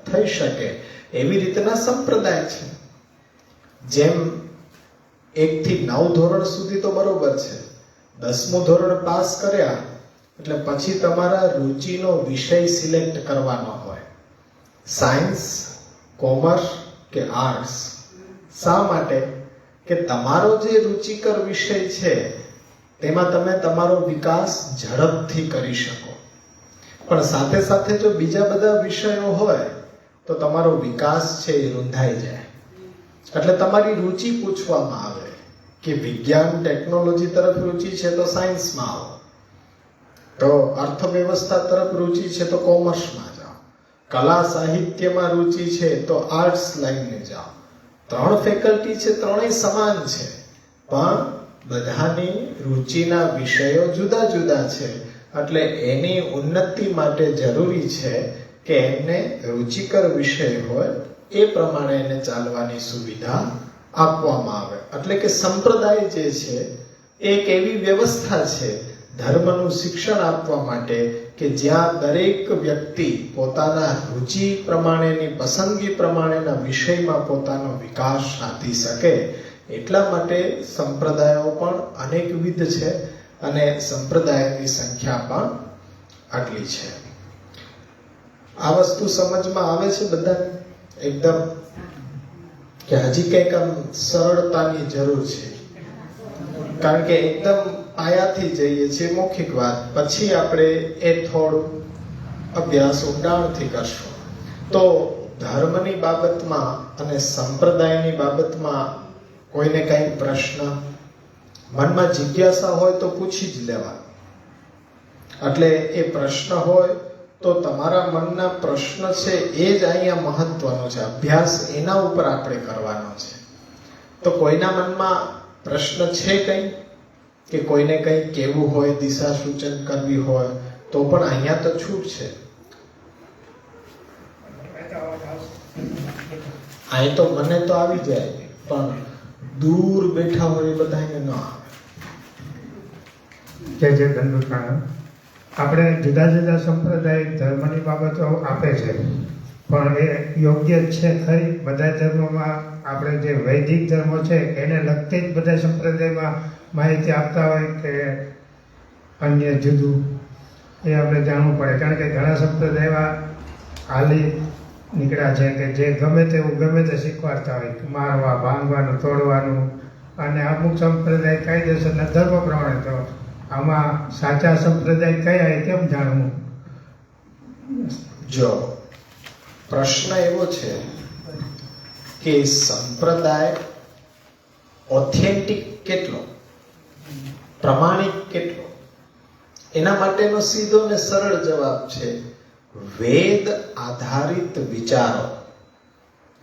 થઈ શકે. એવી રીતના સંપ્રદાય છે. જેમ 1 થી 9 ધોરણ સુધી તો બરોબર છે. 10મું ધોરણ પાસ કર્યા એટલે પછી તમારા રુચિનો વિષય સિલેક્ટ કરવાનો હોય, સાયન્સ, કોમર્સ કે આર્ટ્સ. શા માટે? કે તમારો જે રુચિકર વિષય છે તેમાં તમે તમારો વિકાસ ઝડપથી કરી શકો. પણ સાથે સાથે જો બીજા બધા વિષયો હોય તો તમારો વિકાસ છે એ રૂંધાઈ જાય. એટલે તમારી રુચિ પૂછવામાં આવે કે વિજ્ઞાન ટેકનોલોજી તરફ રુચિ છે તો સાયન્સમાં આવો, તો અર્થવ્યવસ્થા તરફ રુચિ છે તો કોમર્સમાં જાઓ, કલા સાહિત્યમાં રુચિ છે તો આર્ટ્સ લાઈનને જાઓ. 3 ફેકલ્ટી છે, ત્રણેય સમાન છે, પણ બધાની રુચિના વિષયો જુદા જુદા છે. એટલે એની ઉન્નતિ માટે જરૂરી છે કે એમને રુચિકર વિષય હોય એ પ્રમાણે એને ચાલવાની સુવિધા આપવામાં આવે. એટલે કે સંપ્રદાય જે છે એક એવી વ્યવસ્થા છે ધર્મનું શિક્ષણ આપવા માટે કે જ્યાં દરેક વ્યક્તિ પોતાના રુચિ પ્રમાણેની, પસંદગી પ્રમાણેના વિષયમાં પોતાનો વિકાસ સાધી શકે. એટલા માટે સંપ્રદાયો પણ અનેકવિધ છે અને સંપ્રદાયની સંખ્યા પણ આટલી છે. આ વસ્તુ સમજમાં આવે છે બધાને એકદમ, કે હજી કંઈક આમ સરળતાની જરૂર છે? કારણ કે એકદમ પાયાથી જઈએ છીએ મૌખિક વાત, પછી આપણે એ થોડું અભ્યાસ ઊંડાણથી કરશું. તો ધર્મની બાબતમાં અને સંપ્રદાયની બાબતમાં કોઈને કંઈ પ્રશ્ન, મનમાં જિજ્ઞાસા હોય તો પૂછી જ લેવા. એટલે એ પ્રશ્ન હોય તો તમારા મનના પ્રશ્ન છે એ જ અહીંયા મહત્વનો છે. અભ્યાસ એના ઉપર આપણે કરવાનો છે. તો કોઈના મનમાં પ્રશ્ન છે કંઈ, કે કોઈને કંઈ કહેવું હોય, દિશા સૂચન કરવી હોય તો પણ અહીંયા તો છૂટ છે. અહીં તો મને તો આવી જાય, પણ દૂર બેઠા હોય એ બધાને ન આવે. જે ધનભાઈ, આપણે જુદા જુદા સંપ્રદાય ધર્મની બાબતો આપે છે, પણ એ યોગ્ય છે ખરી? બધા ધર્મોમાં આપણે જે વૈદિક ધર્મો છે એને લગતી જ બધા સંપ્રદાયમાં માહિતી આપતા હોય કે અન્ય જુદું? એ આપણે જાણવું પડે. કારણ કે ઘણા સંપ્રદાયમાં હાલી નીકળ્યા છે કે જે ગમે તેવું ગમે તે શીખવાડતા હોય, મારવા, ભાંગવાનું, તોડવાનું, અને અમુક સંપ્રદાય કાયદેસરના ધર્મ પ્રમાણે. તો આમાં સાચા સંપ્રદાય કયા એ કેમ જાણવું? જો પ્રશ્ન એવો છે કે સંપ્રદાય ઓથેન્ટિક કેટલો, પ્રમાણિક કેટલો, એના માટેનો સીધો ને સરળ જવાબ છે વેદ આધારિત વિચારો,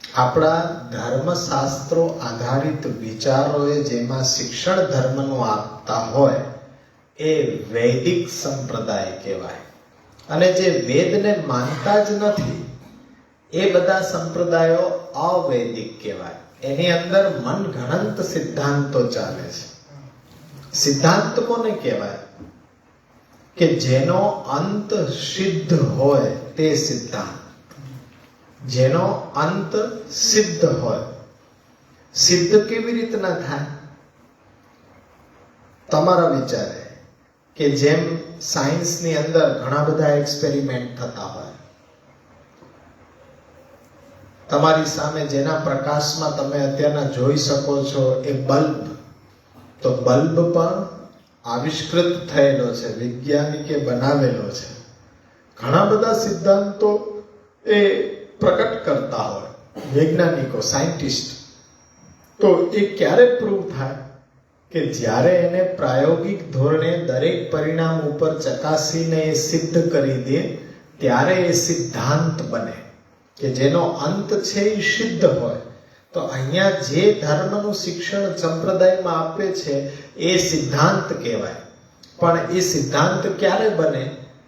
આપણા ધર્મશાસ્ત્રો આધારિત વિચારોએ જેમાં શિક્ષણ ધર્મનું આપતા હોય એ વૈદિક સંપ્રદાય કહેવાય. અને જે વેદને માનતા જ નથી એ બધા સંપ્રદાયો અવૈદિક કહેવાય. એની અંદર મનગણંત સિદ્ધાંતો ચાલે છે. સિદ્ધાંત કોને કહેવાય? કે જેનો અંત સિદ્ધ હોય તે સિદ્ધાંત. જેનો અંત સિદ્ધ હોય. સિદ્ધ કેવી રીતના થાય? તમારા વિચારે કે જેમ સાયન્સની અંદર ઘણા બધા એક્સપેરિમેન્ટ થતા હોય, તમારી સામે જેના પ્રકાશમાં તમે અત્યારના જોઈ શકો છો એ બલ્બ, તો બલ્બ પણ આવિષ્કૃત થયેલો છે, વૈજ્ઞાનિકે બનાવેલો છે. ઘણા બધા સિદ્ધાંતો એ પ્રકટ કરતા હોય વૈજ્ઞાનિકો, સાયન્ટિસ્ટ. તો એ ક્યારે પ્રૂવ થાય? કે જ્યારે એને પ્રાયોગિક ધોરણે દરેક પરિણામ ઉપર ચકાસીને એ સિદ્ધ કરી દે ત્યારે એ સિદ્ધાંત બને, કે જેનો અંત છે એ સિદ્ધ હોય. તો અહીંયા જે ધર્મનું શિક્ષણ સંપ્રદાયમાં આપે છે એ સિદ્ધાંત કહેવાય. પણ એ સિદ્ધાંત ક્યારે બને?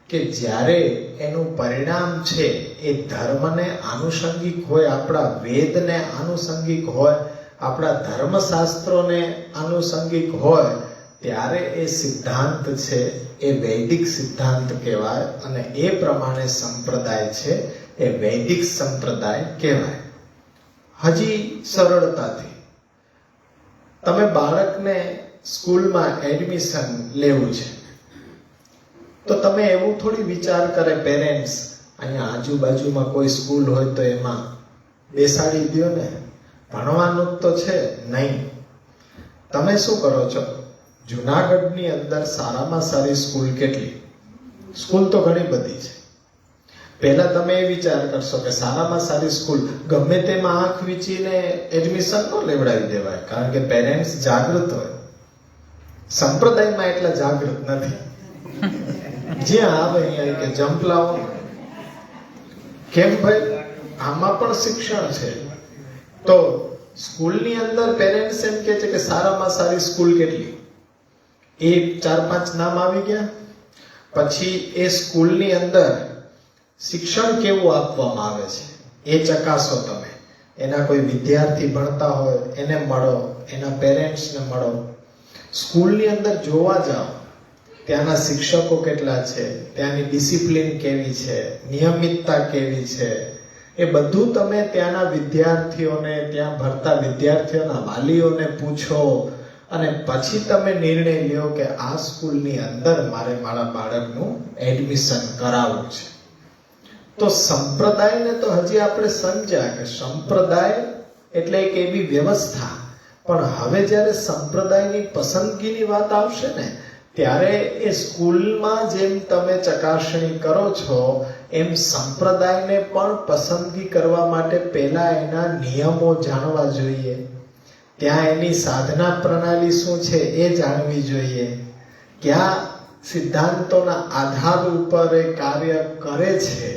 કે જ્યારે એનું પરિણામ છે એ ધર્મને આનુષંગિક હોય, આપણા વેદને આનુષંગિક હોય, આપણા ધર્મશાસ્ત્રોને આનુષંગિક હોય, ત્યારે એ સિદ્ધાંત છે એ વૈદિક સિદ્ધાંત કહેવાય. અને એ પ્રમાણે સંપ્રદાય છે એ વૈદિક સંપ્રદાય કહેવાય. હજી સરળતાથી તમે બાળકને સ્કૂલમાં એડમિશન લેવું છે તો તમે એવું થોડી વિચાર કરે પેરેન્ટ્સ, અહીંયા આજુબાજુમાં કોઈ સ્કૂલ હોય તો એમાં બેસાડી દો ને, ભણવાનું તો છે નહીં. તમે શું કરો છો? જુનાગઢની અંદર સારામાં સારી સ્કૂલ કેટલી? સ્કૂલ તો ઘણી બધી છે. પહેલા તમે એ વિચાર કરશો કે સારામાં સારી સ્કૂલ ગમે તેમાં આંખ વીંચીને એડમિશન ન લેવડાવી દેવાય, કારણ કે પેરેન્ટ્સ જાગૃત હોય. સંપ્રદાયમાં એટલા જાગૃત નથી. જ્યાં આવે અહીંયા કે જંપ લાવો. કેમ ભાઈ? આમાં પણ શિક્ષણ છે. તો સ્કૂલની અંદર પેરેન્ટ્સ એમ કે છે કે સારામાં સારી સ્કૂલ કેટલી? એ 4-5 નામ આવી ગયા. પછી એ સ્કૂલની અંદર શિક્ષણ કેવું આપવામાં આવે છે એ ચકાસો તમે. એના કોઈ વિદ્યાર્થી ભણતા હોય એને મળો, એના પેરેન્ટ્સને મળો. સ્કૂલની અંદર જોવા જાઓ, ત્યાંના શિક્ષકો કેટલા છે, ત્યાંની ડિસિપ્લિન કેવી છે, નિયમિતતા કેવી છે, એ બધું તમે ત્યાંના વિદ્યાર્થીઓને, ત્યાં ભણતા વિદ્યાર્થીઓના વાલીઓને પૂછો અને પછી તમે નિર્ણય લ્યો કે આ સ્કૂલની અંદર મારે મારા બાળકનું એડમિશન કરાવવું છે. તો સંપ્રદાયને તો હજી આપણે સમજ્યા કે સંપ્રદાય એટલે એક એવી વ્યવસ્થા. પણ હવે જ્યારે સંપ્રદાયની પસંદગીની વાત આવશે ને, ત્યારે એ સ્કૂલમાં જેમ તમે ચકાસણી કરો છો એમ સંપ્રદાયને પણ પસંદગી કરવા માટે પહેલા એના નિયમો જાણવા જોઈએ. ત્યાં એની સાધના પ્રણાલી શું છે એ જાણવી જોઈએ. કયા સિદ્ધાંતોના આધાર ઉપર એ કાર્ય કરે છે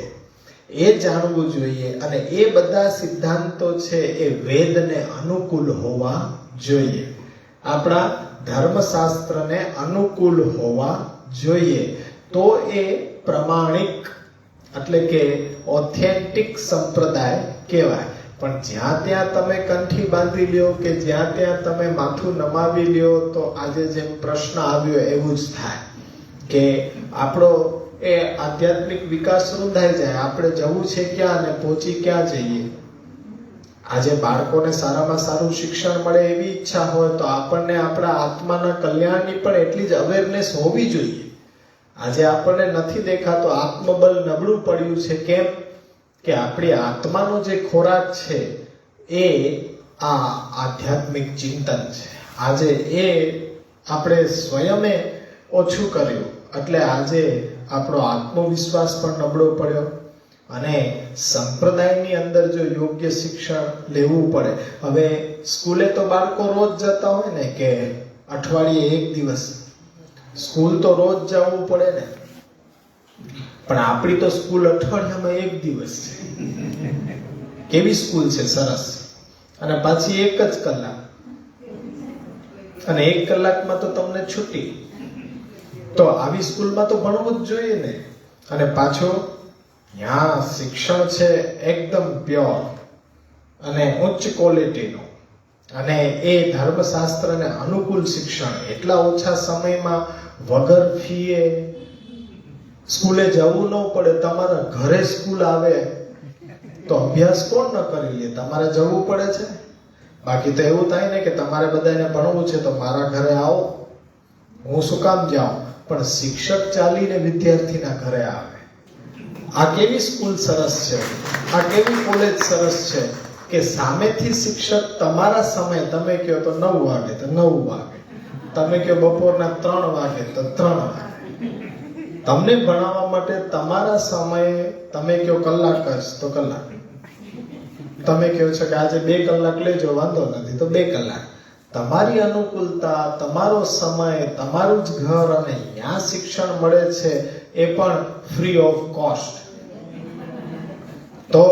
એ જાણવું જોઈએ. અને એ બધા સિદ્ધાંતો છે એ વેદને અનુકૂળ હોવા જોઈએ, આપણા ધર્મશાસ્ત્રને અનુકૂળ હોવા જોઈએ. તો એ પ્રમાણિક એટલે કે ઓથેન્ટિક સંપ્રદાય કહેવાય. પણ જ્યાં ત્યાં તમે કંઠી બાંધી લ્યો કે જ્યાં ત્યાં તમે માથું નમાવી લ્યો તો આજે જેમ પ્રશ્ન આવ્યો એવું જ થાય કે આપણો એ આધ્યાત્મિક વિકાસ રૂંધાઈ જાય. આપણે જવું છે ક્યાં અને પહોંચી ક્યાં જઈએ? આજે બાળકોને સારામાં સારું શિક્ષણ મળે એવી ઈચ્છા હોય તો આપણને આપણા આત્માના કલ્યાણની પણ એટલી જ અવેરનેસ હોવી જોઈએ. આજે આપણને નથી દેખાતો, આત્મબળ નબળું પડ્યું છે. કેમ? કે આપણી આત્માનો જે ખોરાક છે એ આ આધ્યાત્મિક ચિંતન છે. આજે એ આપણે સ્વયમે ઓછું કર્યું એટલે આજે આપણો આત્મવિશ્વાસ પણ નબળો પડ્યો. અને સંપ્રદાયની અંદર જો યોગ્ય શિક્ષણ લેવું પડે, હવે સ્કૂલે તો બાળકો રોજ જતા હોય ને, કે અઠવાડિયે 1 દિવસ સ્કૂલ તો રોજ જવું પડે ને. પણ આપણી તો સ્કૂલ અઠવાડિયામાં એક દિવસ છે. કેવી સ્કૂલ છે, સરસ. અને પાછી 1 જ કલાક, અને 1 કલાકમાં તો તમને છૂટી. તો આવી સ્કૂલમાં તો ભણવું જ જોઈએ ને. અને પાછો ત્યાં શિક્ષણ છે એકદમ પ્યોર અને ઉચ્ચ ક્વોલિટીનું, અને એ ધર્મશાસ્ત્રને અનુકૂળ શિક્ષણ. એટલા ઓછા સમયમાં વગર ફીએ સ્કૂલે જવું ન પડે. તમારા ઘરે સ્કૂલ આવે તો અભ્યાસ કોણ ન કરી લે? તમારે જવું પડે છે. બાકી તો એવું થાય ને કે તમારે બધાને ભણવું છે તો મારા ઘરે આવો, હું શું કામ જાઉં? પણ શિક્ષક ચાલીને વિદ્યાર્થીના ઘરે આવે. આ કેવી સ્કૂલ સરસ છે, આ કેવી કોલેજ સરસ છે કે સામેથી શિક્ષક તમારા સમય, તમે કહો તો 9 વાગે તો 9 વાગે, તમે કહો બપોરના 3 વાગે તો 3 વાગે, તમને ભણાવવા માટે તમારા સમયે. તમે કહો કલાક જ તો કલાક, તમે કહો છો કે આજે 2 કલાક લેજો, વાંધો નથી તો 2 કલાક. તમારી અનુકૂળતા, તમારો સમય, તમારું જ ઘર, અને ત્યાં શિક્ષણ મળે છે એ પણ ફ્રી ઓફ કોસ્ટ. તો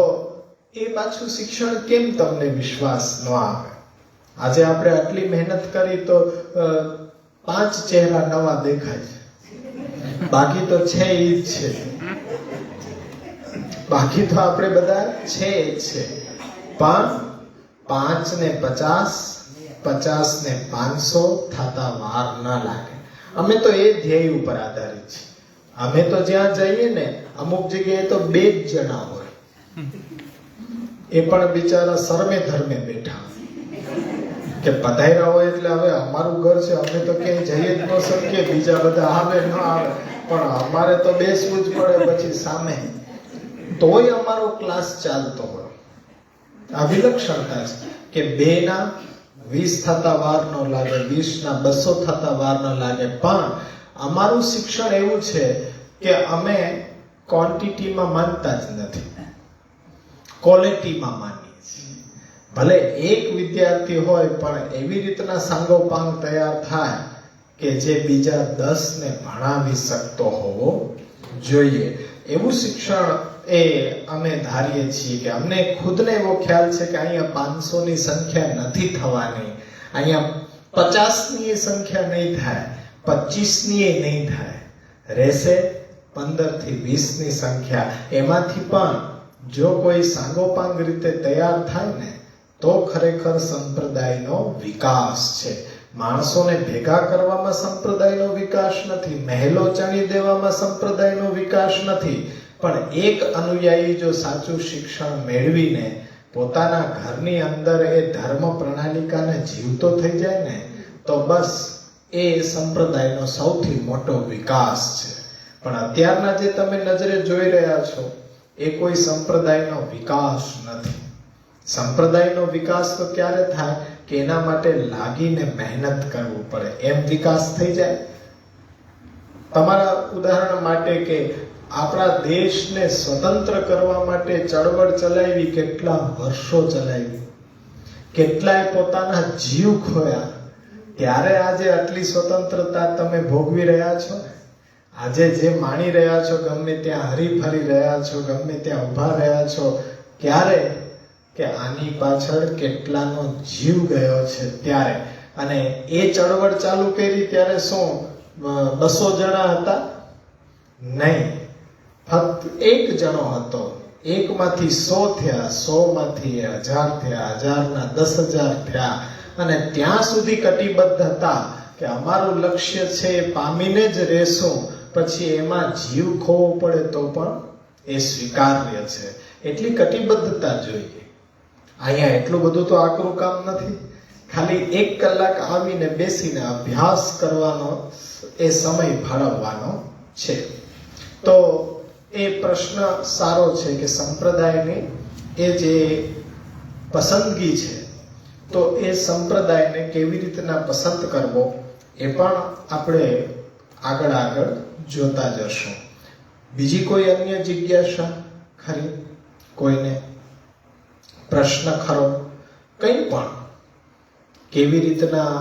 એ પાછું શિક્ષણ કેમ તમને વિશ્વાસ ન આવે? આજે આપણે આટલી મહેનત કરી તો 5 ચહેરા નવા દેખાય છે, બાકી તો છે એ જ છે. બાકી તો આપણે બધા છે એ જ છે. પણ 5 ને 50, 50 ને 500 થતા વાર ન લાગે. અમે તો એ ધ્યેય ઉપર આધારિત છીએ. અમે તો જ્યાં જઈએ ને, અમુક જગ્યાએ તો 2 જ જણા હોય, એ પણ બિચારા સર્વે ધર્મે બેઠા કે પધાર્યા હોય એટલે હવે અમારું ઘર છે, અમે તો ક્યાંય જઈએ જ ન શકીએ, બીજા બધા આવે ન આવે, પણ અમારે તો બેસવું જ પડે પછી સામે. તોય અમારો ક્લાસ ચાલતો હોય. આ વિલક્ષણતા છે કે 2 ના 20 થતા વાર ન લાગે, 20 ના 200 થતા વાર ન લાગે. પણ અમારું શિક્ષણ એવું છે કે અમે ક્વોન્ટિટીમાં માનતા જ નથી, ક્વોલિટીમાં માનીએ છીએ. ભલે એક વિદ્યાર્થી હોય પણ એવી રીતના સાંગોપાંગ તૈયાર થાય કે જે બીજા 10 ને ભણાવી શકતો હોવો જોઈએ. એવું શિક્ષણ એ અમે ધારીએ છીએ કે અમને ખુદને એવો ખ્યાલ છે કે અહીંયા 500 ની સંખ્યા નથી થવાની, અહીંયા 50 ની સંખ્યા નહીં થાય, 25 ની નહીં થાય, રહેશે 15 થી 20 ની સંખ્યા. એમાંથી પણ જો કોઈ સાંગોપાંગ રીતે તૈયાર થાય ને તો ખરેખર સંપ્રદાયનો વિકાસ છે. માણસોને ભેગા કરવામાં સંપ્રદાયનો વિકાસ નથી, મહેલો ચણી દેવામાં સંપ્રદાયનો વિકાસ નથી. પણ એક અનુયાયી જો સાચું શિક્ષણ મેળવીને પોતાના ઘરની અંદર એ ધર્મ પ્રણાલિકાને જીવતો થઈ જાય ને તો બસ એ સંપ્રદાયનો સૌથી મોટો વિકાસ છે. પણ અત્યારના જે તમે નજરે જોઈ રહ્યા છો એ કોઈ સંપ્રદાયનો વિકાસ નથી. સંપ્રદાયનો વિકાસ તો ક્યારે થાય કે એના માટે લાગીને મહેનત કરવું પડે, એમ વિકાસ થઈ જાય. તમારા ઉદાહરણ માટે કે આપણા દેશને સ્વતંત્ર કરવા માટે ચળવળ ચલાવી, કેટલા વર્ષો ચલાવી, કેટલાય પોતાના જીવ ખોયા, ત્યારે આજે આટલી સ્વતંત્રતા તમે ભોગવી રહ્યા છો. આજે જે માણી રહ્યા છો, ગમે ત્યાં હરીફરી રહ્યા છો, ગમે ત્યાં ઊભા રહ્યા છો, ક્યારે કે આની પાછળ કેટલાનો જીવ ગયો છે ત્યારે. અને એ ચળવળ ચાલુ કરી ત્યારે શું 200 જણા હતા? નહીં, ફક્ત 1 જણો હતો. 1 માંથી 100 થયા, 100 માંથી 1000 થયા, 1000 ના 10,000 થયા. અને ત્યાં સુધી કટિબદ્ધ હતા કે અમારું લક્ષ્ય છે એ પામીને જ રહેશું, પછી એમાં જીવ ખોવો પડે તો પણ એ સ્વીકાર્ય છે. એટલી કટિબદ્ધતા જોઈએ. અહીંયા એટલું બધું તો આકરું કામ નથી. ખાલી 1 કલાક આવીને બેસીને અભ્યાસ કરવાનો, એ સમય ફાળવવાનો છે. તો એ પ્રશ્ન સારો છે કે સંપ્રદાયની એ જે પસંદગી છે, તો એ સંપ્રદાયને કેવી રીતના પસંદ કરવો એ પણ આપણે આગળ જોતા જશું. બીજી કોઈ અન્ય જિજ્ઞાસા ખરી? કોઈને પ્રશ્ન ખરો? કંઈ પણ કેવી રીતના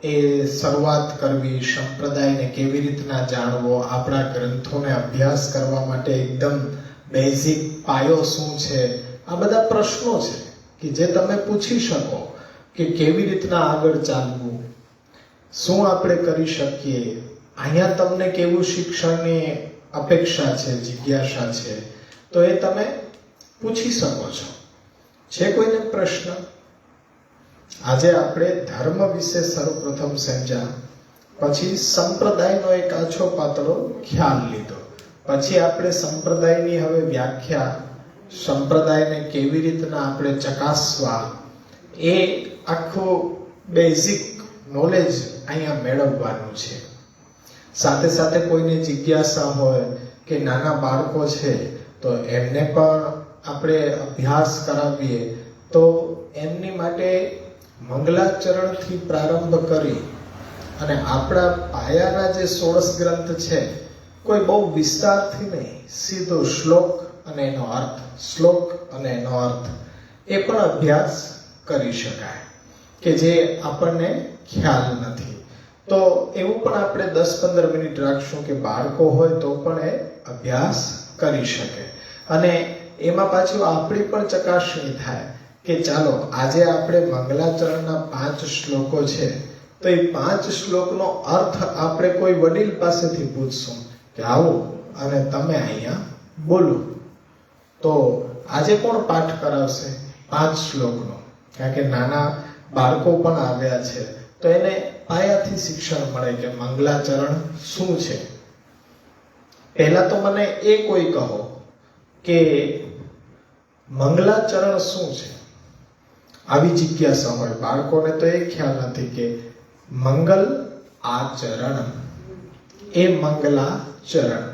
એ શરૂઆત કરવી, સંપ્રદાયને કેવી રીતના જાણવો, આપણા ગ્રંથોને અભ્યાસ કરવા માટે એકદમ બેઝિક પાયો શું છે, આ બધા પ્રશ્નો છે કે જે તમે પૂછી શકો કે કેવી રીતના આગળ ચાલવું, શું આપણે કરી શકીએ, અહીંયા તમને કેવું શિક્ષણની અપેક્ષા છે, જિજ્ઞાસા છે, તો એ તમે પૂછી શકો છો. છે કોઈને પ્રશ્ન? આજે આપણે ધર્મ વિશે સર્વપ્રથમ સમજ્યા, પછી સંપ્રદાયનો એક આછો પાતળો ખ્યાલ લીધો, પછી આપણે સંપ્રદાયની હવે વ્યાખ્યા, સંપ્રદાયને કેવી રીતના આપણે ચકાસવા, એ આખું બેઝિક નોલેજ અહીંયા મેળવવાનું છે. સાથે સાથે કોઈને જિજ્ઞાસા હોય કે નાના બાળકો છે તો એમને પણ આપણે અભ્યાસ કરાવીએ, તો એમની માટે મંગલાચરણથી પ્રારંભ કરી અને આપણા પાયાના જે 16 ગ્રંથ છે, કોઈ બહુ વિસ્તારથી નહીં, સીધો શ્લોક અને એનો અર્થ, શ્લોક અને એનો અર્થ, એ પણ અભ્યાસ કરી શકાય કે જે આપણને ખ્યાલ નથી. તો એવું પણ આપણે 10-15 મિનિટ રાખશું કે બાળકો હોય તો પણ એ અભ્યાસ કરી શકે, અને એમાં પાછું આપણી પણ ચકાસણી થાય કે ચાલો આજે આપણે મંગલાચરણના 5 શ્લોકો છે, તો એ 5 શ્લોકનો અર્થ આપણે કોઈ વડીલ પાસેથી પૂછશું કે આવો અને તમે અહીંયા બોલો. તો આજે કોણ પાઠ કરાવશે 5 શ્લોકનો? કારણ કે નાના બાળકો પણ આવ્યા છે, તો એને પાયાથી શિક્ષણ મળે કે મંગલાચરણ શું છે. પહેલા તો મને એ કોઈ કહો કે મંગલાચરણ શું છે? આવી જિજ્ઞાસા હોય બાળકોને, તો એ ખ્યાલ નથી કે મંગલ આચરણ એ મંગલાચરણ.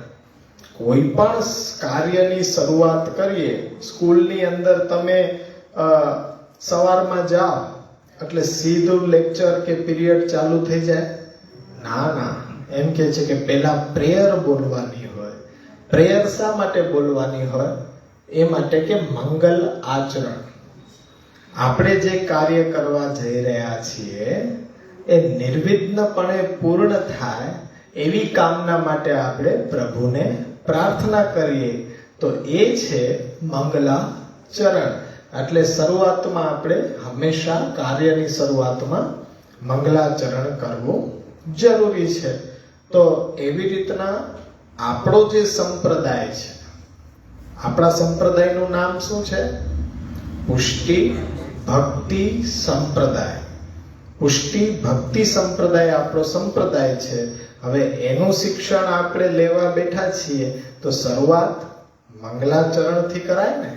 કોઈ પણ કાર્યની શરૂઆત કરીએ, સ્કૂલની અંદર તમે સવારમાં જાઓ એટલે સીધું લેક્ચર કે પીરિયડ ચાલુ થઈ જાય? ના, એમ કે છે કે પહેલા પ્રેયર બોલવાની હોય. પ્રેયર શા માટે બોલવાની હોય? એ માટે કે મંગલ આચરણ, આપણે જે કાર્ય કરવા જઈ રહ્યા છીએ એ નિર્વિઘ્નપણે પૂર્ણ થાય એવી કામના માટે આપણે પ્રભુને પ્રાર્થના કરીએ, તો એ છે મંગલાચરણ. એટલે શરૂઆતમાં આપણે હંમેશા કાર્યની શરૂઆતમાં મંગલાચરણ કરવું જરૂરી છે. તો એવી રીતના આપણો જે સંપ્રદાય છે, આપણા સંપ્રદાયનું નામ શું છે? પુષ્ટિ ભક્તિ સંપ્રદાય. પુષ્ટિ ભક્તિ સંપ્રદાય આપણો સંપ્રદાય છે. હવે એનું શિક્ષણ આપણે લેવા બેઠા છીએ, તો શરૂઆત મંગલાચરણથી કરાય ને.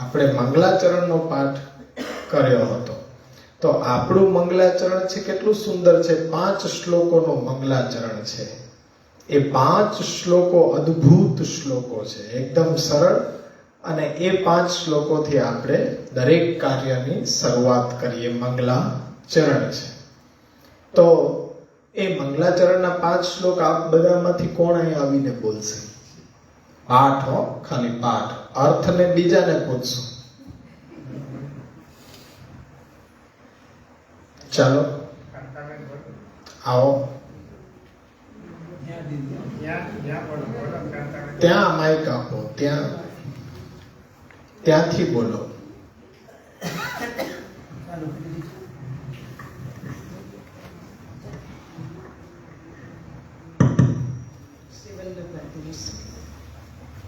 આપણે મંગલાચરણનો પાઠ કર્યો હતો, તો આપણું મંગલાચરણ છે કેટલું સુંદર છે. 5 શ્લોકોનું મંગલાચરણ છે. એ 5 શ્લોકો અદ્ભુત શ્લોકો છે, એકદમ સરળ, અને એ 5 શ્લોકોથી આપણે દરેક કાર્યની શરૂઆત કરીએ. મંગલાચરણ છે તો એ મંગલાચરણના 5 શ્લોક આપ બધામાંથી કોણ અહીં આવીને બોલશે? પાઠ હો, ખાલી પાઠ. અર્થને બીજાને પૂછશું. ચાલો આવો, ત્યાં માઈક આપો, ત્યાંથી બોલો.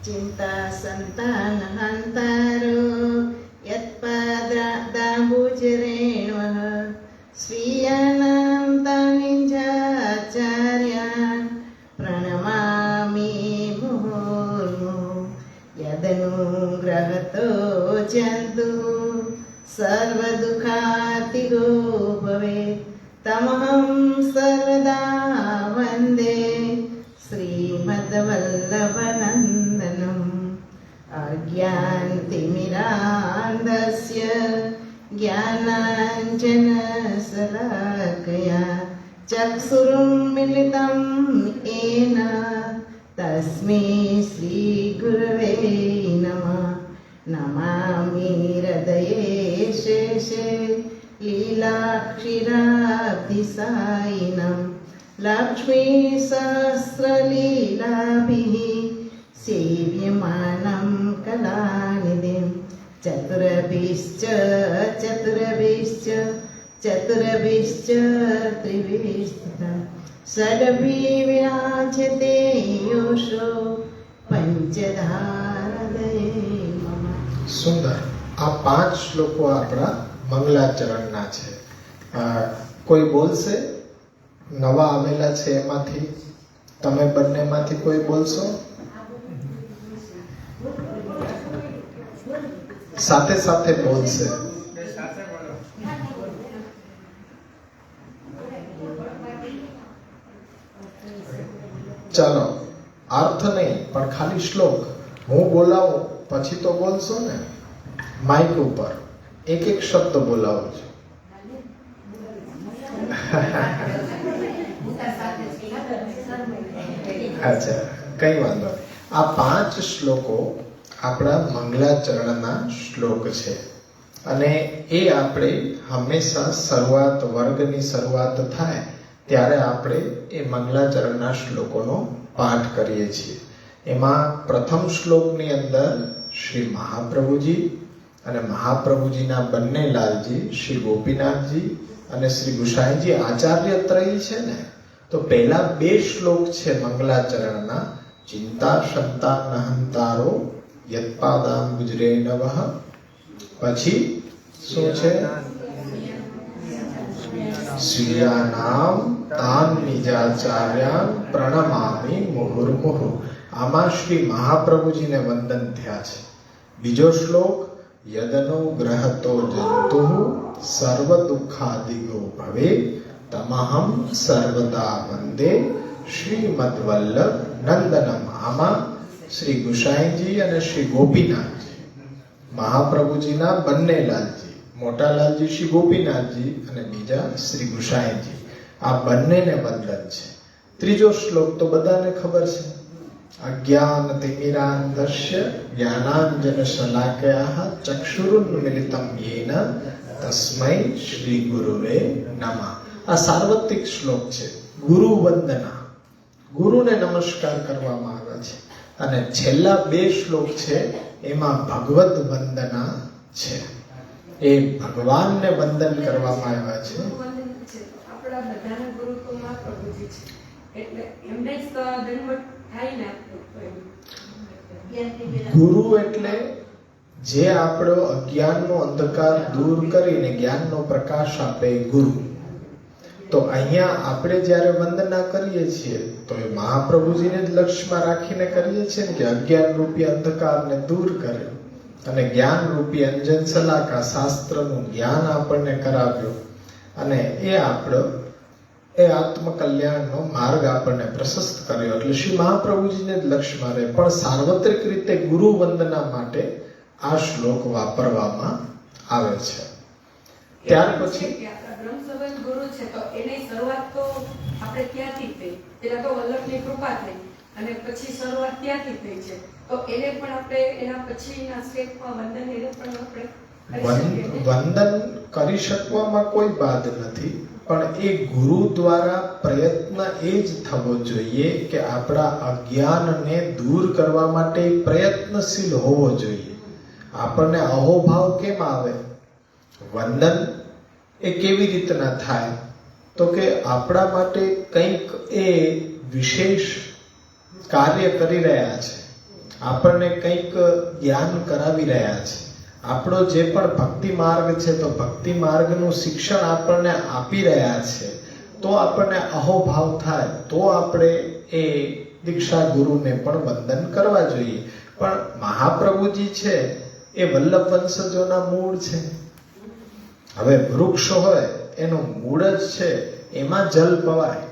ચિંતા સંતાન હંતારો યત્પાદાંબુજરેણ્વઃ સ્વીયાનાં તાનિંજાચાર્યાન પ્ರಣમામિ મુહુર્મુહુઃ યદનુગ્રહતો જંતુ સર્વદુઃખાર્તિગો ભવેत् તમહં સર્વદા વંદે શ્રીમદ્વલ્લભનંદનમ. અજ્ઞાનતિમિરાન્ધસ્ય જ્ઞાનાંજનશલાકયા ચક્ષુરુન્મિલિतं येन તસ્मै શ્રીગુરવે નમઃ. નમામિ હૃદયે શેષે लीलाक्षीराब्धिसायिनं लक्ष्मीसहस्रलीलाभिः सेव्यमानं कलानिधिं चतुरभिश्च त्रिभिस्तः षड्भिर्विराजते योषो પંચધારદયે મમ. સુંદર. આ 5 શ્લોકો આપણા મંગલાચરણના છે. કોઈ બોલશે? નવા આવેલા છે એમાંથી? તમે બંનેમાંથી કોઈ બોલશો? સાથે સાથે બોલશે. ચાલો, અર્થ નહીં પણ ખાલી શ્લોક હું બોલાવું પછી તો બોલશો ને. માઇક ઉપર એક એક શબ્દ બોલાવો છો. અચ્છા, કઈ વાંધો નહીં. આ 5 શ્લોકો આપણા મંગલાચરણના શ્લોક છે અને એ આપણે હંમેશા વર્ગની શરૂઆત થાય ત્યારે આપણે એ મંગલાચરણના શ્લોકોનો પાઠ કરીએ છીએ. એમાં પ્રથમ શ્લોકની અંદર શ્રી મહાપ્રભુજી અને મહાપ્રભુજીના બંને લાલજી શ્રી ગોપીનાથજી અને શ્રી ગુસાઈજી આચાર્ય ત્રયી છે ને. તો પહેલા 2 શ્લોક છે મંગલાચરણના. ચિંતા શંતા નહંતારો યત્પાદામ ગુજરે નવઃ. પછી શું છે? સ્વીયાનામ તાન નિજાચાર્યાન પ્રણમામિ મુહુર્મુહુ. આમાં શ્રી મહાપ્રભુજીને વંદન થયા છે. બીજો શ્લોક યદનુગ્રહતો જંતુઃ સર્વ દુઃખાદિગો ભવે તમહં સર્વદા વંદે શ્રીમદ્વલ્લભ નંદનમ. આમાં શ્રી ગુસાઈજી અને શ્રી ગોપીનાથજી મહાપ્રભુજીના બંને લાલજી, મોટા લાલજી શ્રી ગોપીનાથજી અને બીજા શ્રી ગુસાઈજી, આ બંનેને વંદન છે. ત્રીજો શ્લોક તો બધાને ખબર છે. અજ્ઞાન તિમિરાંધસ્ય જ્ઞાનાંજન શલાકયાઃ ચક્ષુરુન્મિલિતં યેન તસ્મૈ શ્રી ગુરુવે નમઃ. આ સાર્વત્રિક શ્લોક છે. ગુરુ વંદના, ગુરુને નમસ્કાર કરવામાં આવે છે. અને છેલ્લા 2 શ્લોક છે એમાં ભગવદ વંદના છે. એ ભગવાનને વંદન કરવામાં આવ્યા છે. આપણા બધાના ગુરુ તો મહાપ્રભુજી છે, એટલે એમને જ તો દંડવત થાય ને. ગુરુ એટલે જે આપણો અજ્ઞાનનો અંધકાર દૂર કરીને જ્ઞાનનો પ્રકાશ આપે એ ગુરુ. તો અહીંયા આપણે જ્યારે વંદના કરીએ છીએ તો એ મહાપ્રભુજીને જ લક્ષ્યમાં રાખીને કરીએ છીએ ને કે અજ્ઞાન રૂપી અંધકારને દૂર કરે અને જ્ઞાન રૂપી અંજન સલાકા શાસ્ત્રનું જ્ઞાન આપણને કરાવ્યો અને એ આપણો એ આત્મકલ્યાણનો માર્ગ આપણને પ્રશસ્ત કર્યો. એટલે શ્રી મહાપ્રભુજીને જ લક્ષ્યમાં રહે. પણ સાર્વત્રિક રીતે ગુરુ વંદના માટે આ શ્લોક વાપરવામાં આવે છે. ત્યાર પછી બ્રહ્મસંબંધ ગુરુ છે તો એની શરૂઆત તો આપણે ત્યાંથી જ થઈ. પેલા તો વલ્લભની કૃપા થઈ અને પછી શરૂઆત ત્યાંથી થઈ છે. તો એને પણ આપણે એના પછીના સ્ટેપમાં વંદન એને પણ આપણે વંદન કરી શકવામાં કોઈ બાદ નથી, પણ એ ગુરુ દ્વારા પ્રયત્ન એ જ થવો જોઈએ કે આપણા અજ્ઞાનને દૂર કરવા માટે પ્રયત્નશીલ હોવો જોઈએ. આપણને અહોભાવ કેમ આવે? વંદન એ કેવી રીતના થાય? તો કે આપણા માટે કંઈક એ વિશેષ કાર્ય કરી રહ્યા છે, આપણને કંઈક જ્ઞાન કરાવી રહ્યા છે. આપણો જે પણ ભક્તિ માર્ગ છે તો ભક્તિ માર્ગનું શિક્ષણ આપણને આપી રહ્યા છે. તો આપણને અહોભાવ થાય તો આપણે એ દીક્ષા ગુરુને પણ વંદન કરવા જોઈએ. પણ મહાપ્રભુજી છે એ વલ્લભ વંશજોના મૂળ છે. હવે વૃક્ષ હોય એનું મૂળ જ છે, એમાં જલ પવાય,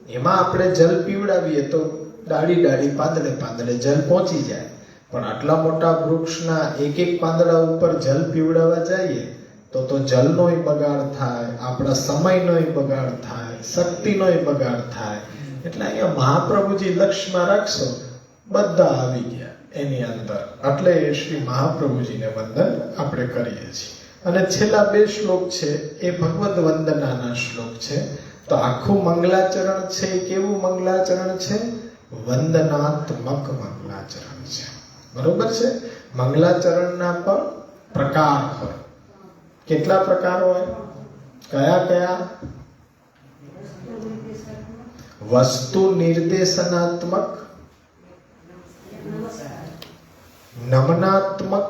એમાં આપણે જલ પીવડાવીએ તો ડાળી પાંદડે જલ પહોંચી જાય. પણ આટલા મોટા વૃક્ષના એક પાંદડા ઉપર જલ પીવડાવવા જઈએ તો જલનોય બગાડ થાય, આપણા સમયનોય બગાડ થાય, શક્તિનોય બગાડ થાય. એટલે અહીંયા મહાપ્રભુજી લક્ષ્યમાં રાખશો, બધા આવી ગયા એની અંદર. એટલે શ્રી મહાપ્રભુજીને વંદન આપણે કરીએ છીએ. અને છેલ્લા 2 શ્લોક છે એ ભગવદ વંદનાના શ્લોક છે. તો આખું મંગલાચરણ છે એ કેવું મંગલાચરણ છે? વંદનાત્મક મંગલાચરણ છે. બરોબર છે? મંગલાચરણના પણ પ્રકાર હોય. કેટલા પ્રકાર હોય? કયા કયા? વસ્તુ નિર્દેશનાત્મક, નમનાત્મક,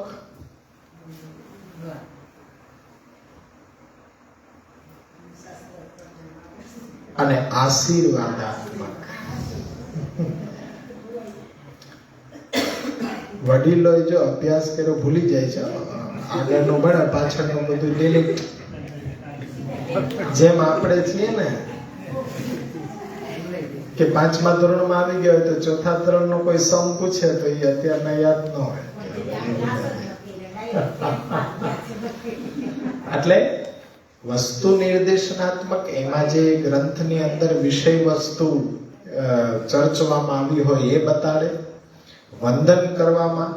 અને આશીર્વાદાત્મક. વડીલોએ જો અભ્યાસ કર્યો ભૂલી જાય છે, આગળનું ભણે પાછળનું બધું ડિલીટ. જેમ આપણે છીએ ને કે 5મા ધોરણમાં આવી ગયો હોય તો 4થા ધોરણનો કોઈ સમ પૂછે તો એ અત્યારના યાદ ન હોય. એટલે વસ્તુ નિર્દેશનાત્મક, એમાં જે ગ્રંથની અંદર વિષય વસ્તુ ચર્ચવામાં આવી હોય એ બતાડે. વંદન કરવામાં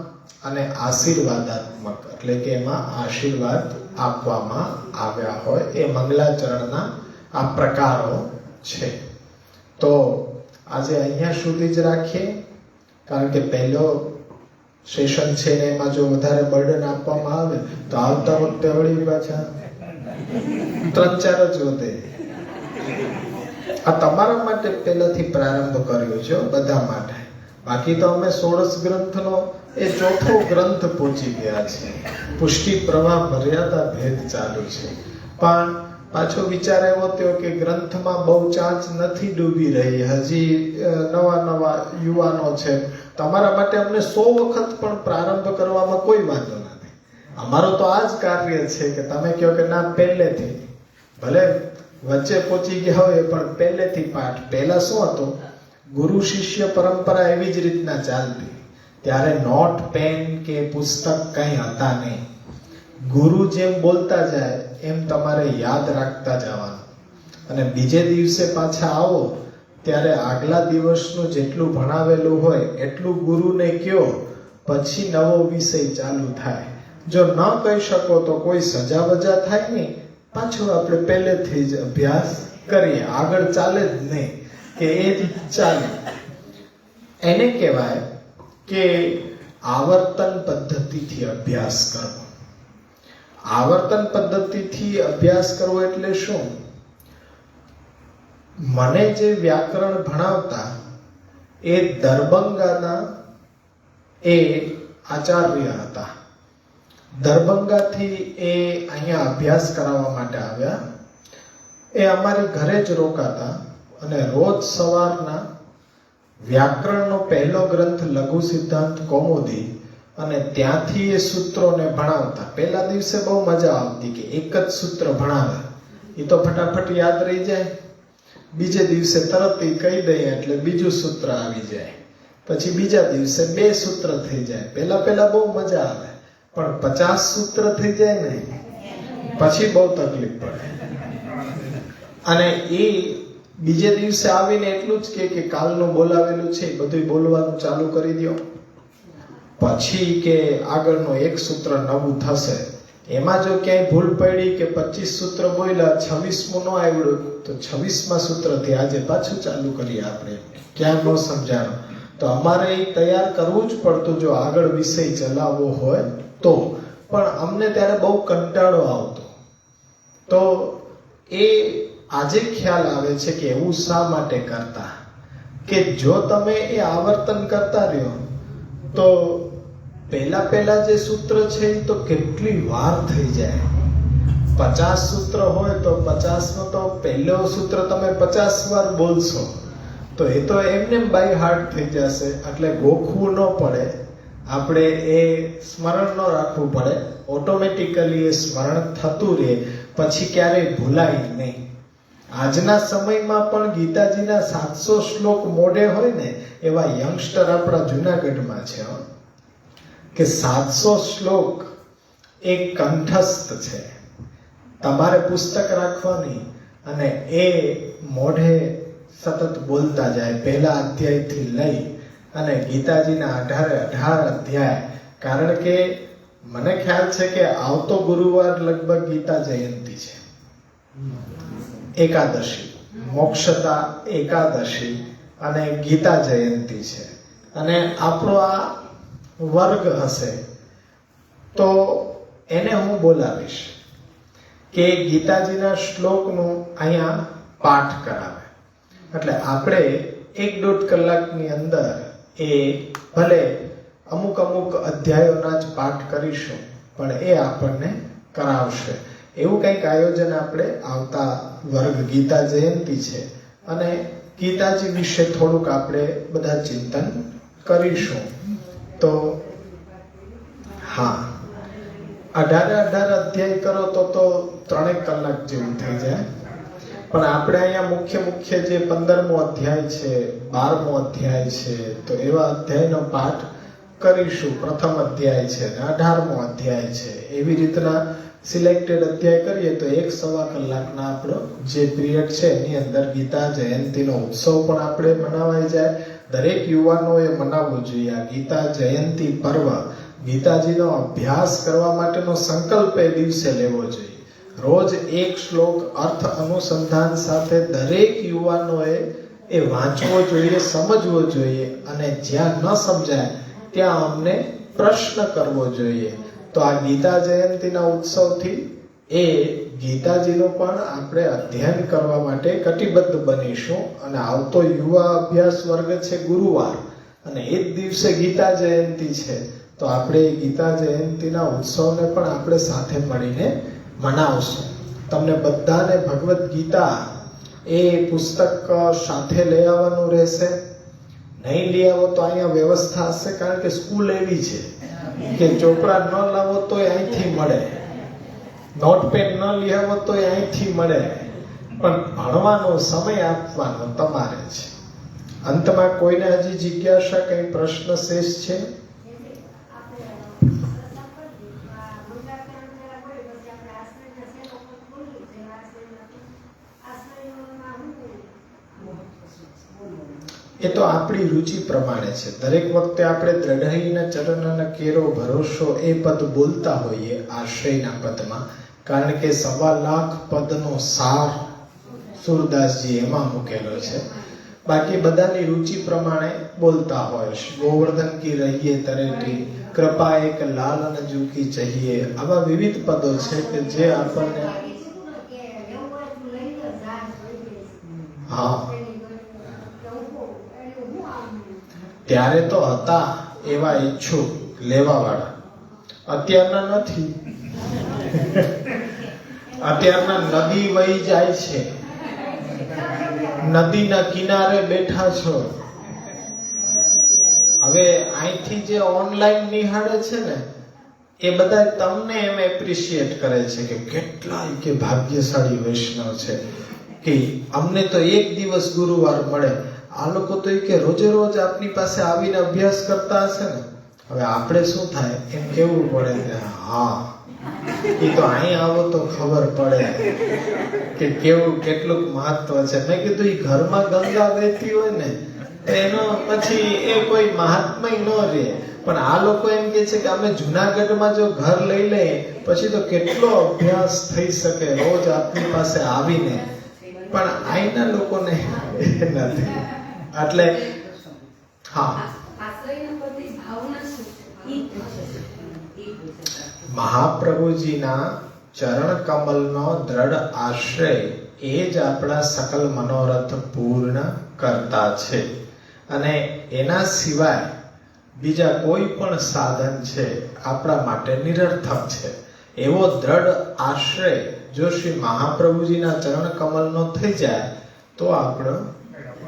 અને આશીર્વાદાત્મક, એટલે કે એમાં આશીર્વાદ આપવામાં આવ્યા હોય એ મંગલાચરણના આ પ્રકારો છે. તો આજે અહીંયા સુધી જ રાખીએ, કારણ કે પહેલો સેશન છે ને એમાં જો વધારે બર્ડન આપવામાં આવે તો આવતા વખતે વળી પાછા 3-4 જ વધે. આ તમારા માટે પહેલાથી પ્રારંભ કર્યો છે, બધા માટે. બાકી તો અમે 16 ગ્રંથનો એ 4થો ગ્રંથ પહોંચી ગયા છે. પુષ્ટિ પ્રવાહ મર્યાદા ભેદ ચાલુ છે. પણ પાછો વિચાર એવો થયો કે ગ્રંથમાં બહુ ચાંચ નથી ડૂબી રહી. હજી નવા યુવાનો છે. તમારા માટે અમને 100 વખત પણ પ્રારંભ કરવામાં કોઈ વાંધો નથી. અમારો તો આ જ કાર્ય છે કે તમે કહો કે ના, પહેલેથી ભલે વચ્ચે પહોંચી ગયા હોય પણ પહેલેથી પાઠ. પહેલા શું હતું? ગુરુ શિષ્ય પરંપરા એવી જ રીતના ચાલતી. ત્યારે નોટ, પેન કે પુસ્તક કંઈ હતા નહીં. ગુરુ જેમ બોલતા જાય એમ તમારે યાદ રાખતા જવાનું. અને બીજે દિવસે પાછા આવો ત્યારે આગલા દિવસનું જેટલું ભણાવેલું હોય એટલું ગુરુને કહો, પછી નવો વિષય ચાલુ થાય. જો ન કહી શકો તો કોઈ સજા વજા થાય નહીં, પાછું આપણે પહેલેથી જ અભ્યાસ કરીએ. આગળ ચાલે જ નહીં કે એ જ ચાલે. એને કહેવાય કે આવર્તન પદ્ધતિથી અભ્યાસ કરવો. આવર્તન પદ્ધતિથી અભ્યાસ કરવો એટલે શું? મને જે વ્યાકરણ ભણાવતા એ દરભંગાના એ આચાર્ય હતા. દરભંગાથી એ અહીંયા અભ્યાસ કરાવવા માટે આવ્યા. એ અમારી ઘરે જ રોકાતા અને રોજ સવારના વ્યાકરણનો પહેલો ગ્રંથ લઘુ સિદ્ધાંત કૌમુદી, અને ત્યાંથી એ સૂત્રોને ભણાવતા. પહેલા દિવસે બહુ મજા આવતી કે એક જ સૂત્ર ભણાવે, એ તો ફટાફટ યાદ રહી જાય. બીજે દિવસે તરત એ કહી દઈએ એટલે બીજું સૂત્ર આવી જાય. પછી બીજા દિવસે 2 સૂત્ર થઈ જાય. પહેલા બહુ મજા આવે, પણ 50 સૂત્ર થઈ જાય ને પછી બહુ તકલીફ પડે. અને એ બીજે દિવસે આવીને એટલું જ કે કાલનું બોલાવેલું છે બધું બોલવાનું ચાલુ કરી દો. પછી કે આગળનું 1 સૂત્ર નવું થશે. એમાં જો ક્યાંય ભૂલ પડી કે 25 સૂત્ર બોલ્યા, 26મું ન આવડ્યું તો 26મા સૂત્રથી આજે પાછું ચાલુ કરીએ આપણે. ક્યાં ન સમજાણું તો અમારે એ તૈયાર કરવું જ પડતું જો આગળ વિષય ચલાવવો હોય તો. પણ અમને ત્યારે બહુ કંટાળો આવતો. તો એ આજે ખ્યાલ આવે છે કે એવું શા માટે કરતા, કે જો તમે એ આવર્તન કરતા રહ્યો તો પહેલા જે સૂત્ર છે એ તો કેટલી વાર થઈ જાય. 50 સૂત્ર હોય તો 50નો તો પહેલો સૂત્ર તમે 50 વાર બોલશો તો એ તો એમને બાય હાર્ટ થઈ જશે. એટલે ગોખવું ન પડે, આપણે એ સ્મરણ ન રાખવું પડે. ઓટોમેટિકલી એ સ્મરણ થતું રહે, પછી ક્યારેય ભૂલાય નહીં. આજના સમયમાં પણ ગીતાજીના 700 શ્લોક મોઢે હોય ને એવા યંગસ્ટર આપણા જુનાગઢમાં છે કે 700 શ્લોક એક કંઠસ્થ છે. તમારે પુસ્તક રાખવાની અને એ મોઢે સતત બોલતા જાય. પહેલા અધ્યાયથી લઈ અને ગીતાજીના 18 અધ્યાય. કારણ કે મને ખ્યાલ છે કે આવતો ગુરુવાર લગભગ ગીતા જયંતિ છે, એકાદશી, મોક્ષતા એકાદશી અને ગીતા જયંતિ છે. અને આપણો આ વર્ગ હશે તો એને હું બોલાવીશ કે ગીતાજીના શ્લોકનું અહીંયા પાઠ કરાવે. એટલે આપણે 1-1.5 કલાકની અંદર એ ભલે અમુક અધ્યાયોના જ પાઠ કરીશું પણ એ આપણને કરાવશે. એવું કંઈક આયોજન આપણે આવતા વર્ગ ગીતા જયંતિ છે અને ગીતાજી વિશે થોડુંક આપણે બધા ચિંતન કરીશું. તો હા, 18 અધ્યાય કરો તો 3 કલાક જેવું થઈ જાય. પણ આપણે અહીંયા મુખ્ય જે 15મો અધ્યાય છે, 12મો અધ્યાય છે, તો એવા અધ્યાયનો પાઠ કરીશું. પ્રથમ અધ્યાય છે ને 18મો અધ્યાય છે. એવી રીતના સિલેક્ટેડ અધ્યાય કરીએ તો 1-1.25 કલાકના આપણો જે પિરિયડ છે એની અંદર ગીતા જયંતિનો ઉત્સવ પણ આપણે મનાવાઈ જાય. દરેક યુવાનોએ મનાવવું જોઈએ. આ ગીતા જયંતિ પર્વ, ગીતાજીનો અભ્યાસ કરવા માટેનો સંકલ્પ એ દિવસે લેવો જોઈએ. રોજ એક શ્લોક અર્થ અનુસંધાન સાથે દરેક યુવાનોએ એ વાંચવો જોઈએ, સમજવો જોઈએ અને જ્યાં ન સમજાય ત્યાં અમને પ્રશ્ન કરવો જોઈએ. તો આ ગીતા જયંતિના ઉત્સવથી એ ગીતાજીનું પણ આપણે અધ્યયન કરવા માટે કટિબદ્ધ બનીશું. અને આવતો યુવા અભ્યાસ વર્ગ છે ગુરુવાર અને એ જ દિવસે ગીતા જયંતિ છે. તો આપણે ગીતા જયંતિના ઉત્સવને પણ આપણે સાથે મળીને મનાવશું. તમને બધાને ભગવદ્ ગીતા એ પુસ્તક સાથે લઈ આવવાનું રહેશે. નહીં લઈ આવો તો અહીંયા વ્યવસ્થા હશે, કારણ કે સ્કૂલ એવી છે કે ચોપડા ન લાવો તો અહીંથી મળે, નોટપેડ ન લઈ આવો તો અહીંથી મળે, પણ ભણવાનો સમય આપવાનો તમારે છે. અંતમાં કોઈને હજી જિજ્ઞાસા, કઈ પ્રશ્ન શેષ છે? એ તો આપણી રુચિ પ્રમાણે છે. દરેક વખતે આપણે દ્રઢહીના ચરણ કેરો ભરોસો એ પદ બોલતા હોઈએ આશ્રયના પદમાં, કારણ કે 1.25 લાખ પદનો સાર સુરદાસજી એમાં મૂકેલો છે. બાકી બધાની રુચિ પ્રમાણે બોલતા હોય. ગોવર્ધન કી રહીએ તરેટી, કૃપા એક લાલન જુકી ચાહીએ, આવા વિવિધ પદો છે કે જે આપણને હા ત્યારે તો હતા એવા ઈચ્છુક લેવા વાળા, અત્યારના નથી. અત્યારના નદી વહી જાય છે, નદીના કિનારે બેઠા છો. હવે અહીંથી જે ઓનલાઈન નિહાળે છે ને એ બધા તમને એમ એપ્રિશિએટ કરે છે કે કેટલા કે ભાગ્યશાળી વૈષ્ણવ છે કે અમને તો એક દિવસ ગુરુવાર મળે. આ લોકો તો કે રોજે રોજ આપની પાસે આવીને અભ્યાસ કરતા હશે ને. હવે આપણે શું થાય એમ કેવું પડે કે હા, એ તો અહીં આવો તો ખબર પડે કે કેવું કેટલું મહત્વ છે. મેં કીધું એ ઘરમાં ગંગા વહેતી હોય ને એનો પછી એ કોઈ મહાત્મય ન રહે. પણ આ લોકો એમ કે છે કે અમે જુનાગઢમાં જો ઘર લઈ લઈએ પછી તો કેટલો અભ્યાસ થઈ શકે રોજ આપની પાસે આવીને. પણ અહીંના લોકોને નથી. એટલે હા, મહાપ્રભુજીના ચરણ કમલનો દ્રઢ આશ્રય એ જ આપણા સકલ મનોરથ પૂર્ણ કરતા છે. અને એના સિવાય બીજા કોઈ પણ સાધન છે આપણા માટે નિરર્થક છે. એવો દ્રઢ આશ્રય જો શ્રી મહાપ્રભુજીના ચરણ કમલનો થઈ જાય તો આપણો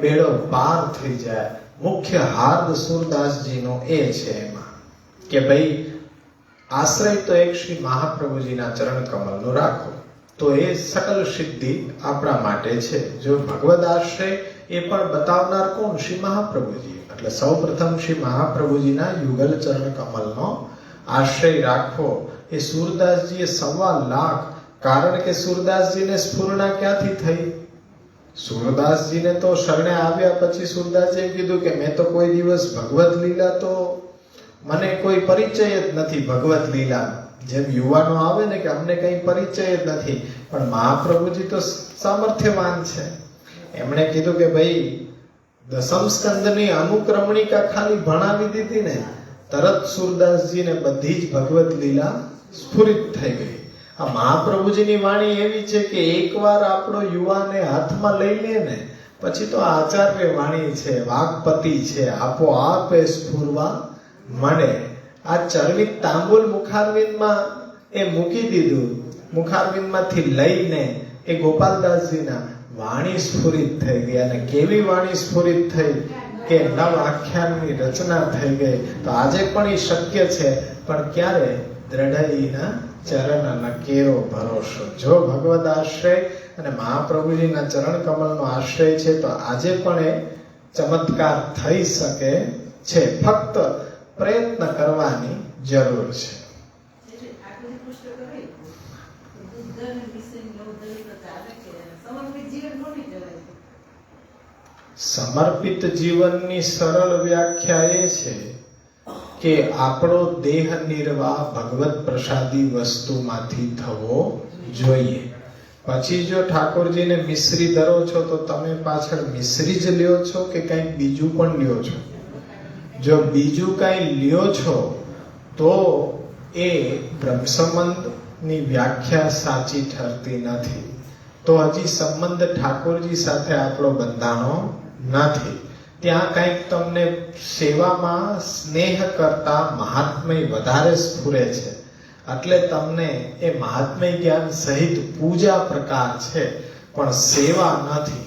બેડો પાર થઈ જાય. મુખ્ય હાર્દ સુરદાસજીનો એ છે એમાં કે ભાઈ આશ્રય તો એક શ્રી મહાપ્રભુજીના ચરણ કમલનો રાખો તો એ સકલ સિદ્ધિ આપણા માટે છે. જો ભગવદ આશ્રય એ પણ બતાવનાર કોણ? શ્રી મહાપ્રભુજી. એટલે સૌ પ્રથમ શ્રી મહાપ્રભુજીના યુગલ ચરણ કમલનો આશ્રય રાખવો. એ સુરદાસજીએ 1.25 લાખ, કારણ કે સુરદાસજીને સ્ફુરણા ક્યાંથી થઈ? સુરદાસજીને તો શરણે આવ્યા પછી સુરદાસજીએ કીધું કે મેં તો કોઈ દિવસ ભગવદ લીલા તો મને કોઈ પરિચય જ નથી ભગવત લીલા. જેમ યુવાનો આવે ને કે અમને કઈ પરિચય જ નથી, પણ મહાપ્રભુજી તો સામર્થ્યવાન છે. એમણે કીધું કે ભાઈ દસમ સ્કંદની અનુક્રમણિકા ખાલી ભણાવી દીધી ને, તરત સુરદાસજીને બધી જ ભગવત લીલા સ્ફુરિત થઈ ગઈ. આ મહાપ્રભુજીની વાણી એવી છે કે એકવાર આપણો યુવાને હાથમાં લઈ લે ને પછી તો આચાર્ય વાણી છે, વાગપતિ છે, આપોઆપ એ સ્ફુરવા મળે. આ ચરવિત તાંબુલ મુખારવિંદમાં એ મૂકી દીધું, મુખારવિંદમાંથી લઈને એ ગોપાલદાસજીના વાણી સ્ફુરિત થઈ ગઈ. અને કેવી વાણી સ્ફુરિત થઈ કે નવ આખ્યાનની રચના થઈ ગઈ. તો આજે પણ એ શક્ય છે, પણ ક્યારે? દ્રઢઈના ચરણ કેરો ભરોસો. જો ભગવદ આશ્રય અને મહાપ્રભુજીના ચરણ કમલનો આશ્રય છે તો આજે પણ એ ચમત્કાર થઈ શકે છે. ફક્ત પ્રયત્ન કરવાની જરૂર છે. સમર્પિત જીવનની સરળ વ્યાખ્યા એ છે કે આપણો દેહ નિર્વાહ ભગવત પ્રસાદી વસ્તુમાંથી થવો જોઈએ. પછી જો ઠાકોરજીને મિશ્રી ધરો છો તો તમે પાછળ મિશ્રી જ લ્યો છો કે કંઈક બીજું પણ લ્યો છો? જો બીજું કંઈ લ્યો છો તો એ બ્રહ્મ સંબંધની વ્યાખ્યા સાચી ઠરતી નથી. તો હજી સંબંધ ઠાકોરજી સાથે આપણો બંધાણો નથી. ત્યાં કંઈક તમને સેવામાં સ્નેહ કરતા મહાત્મય વધારે સ્ફુરે છે, એટલે તમને એ મહાત્મય જ્ઞાન સહિત પૂજા પ્રકાર છે, પણ સેવા નથી.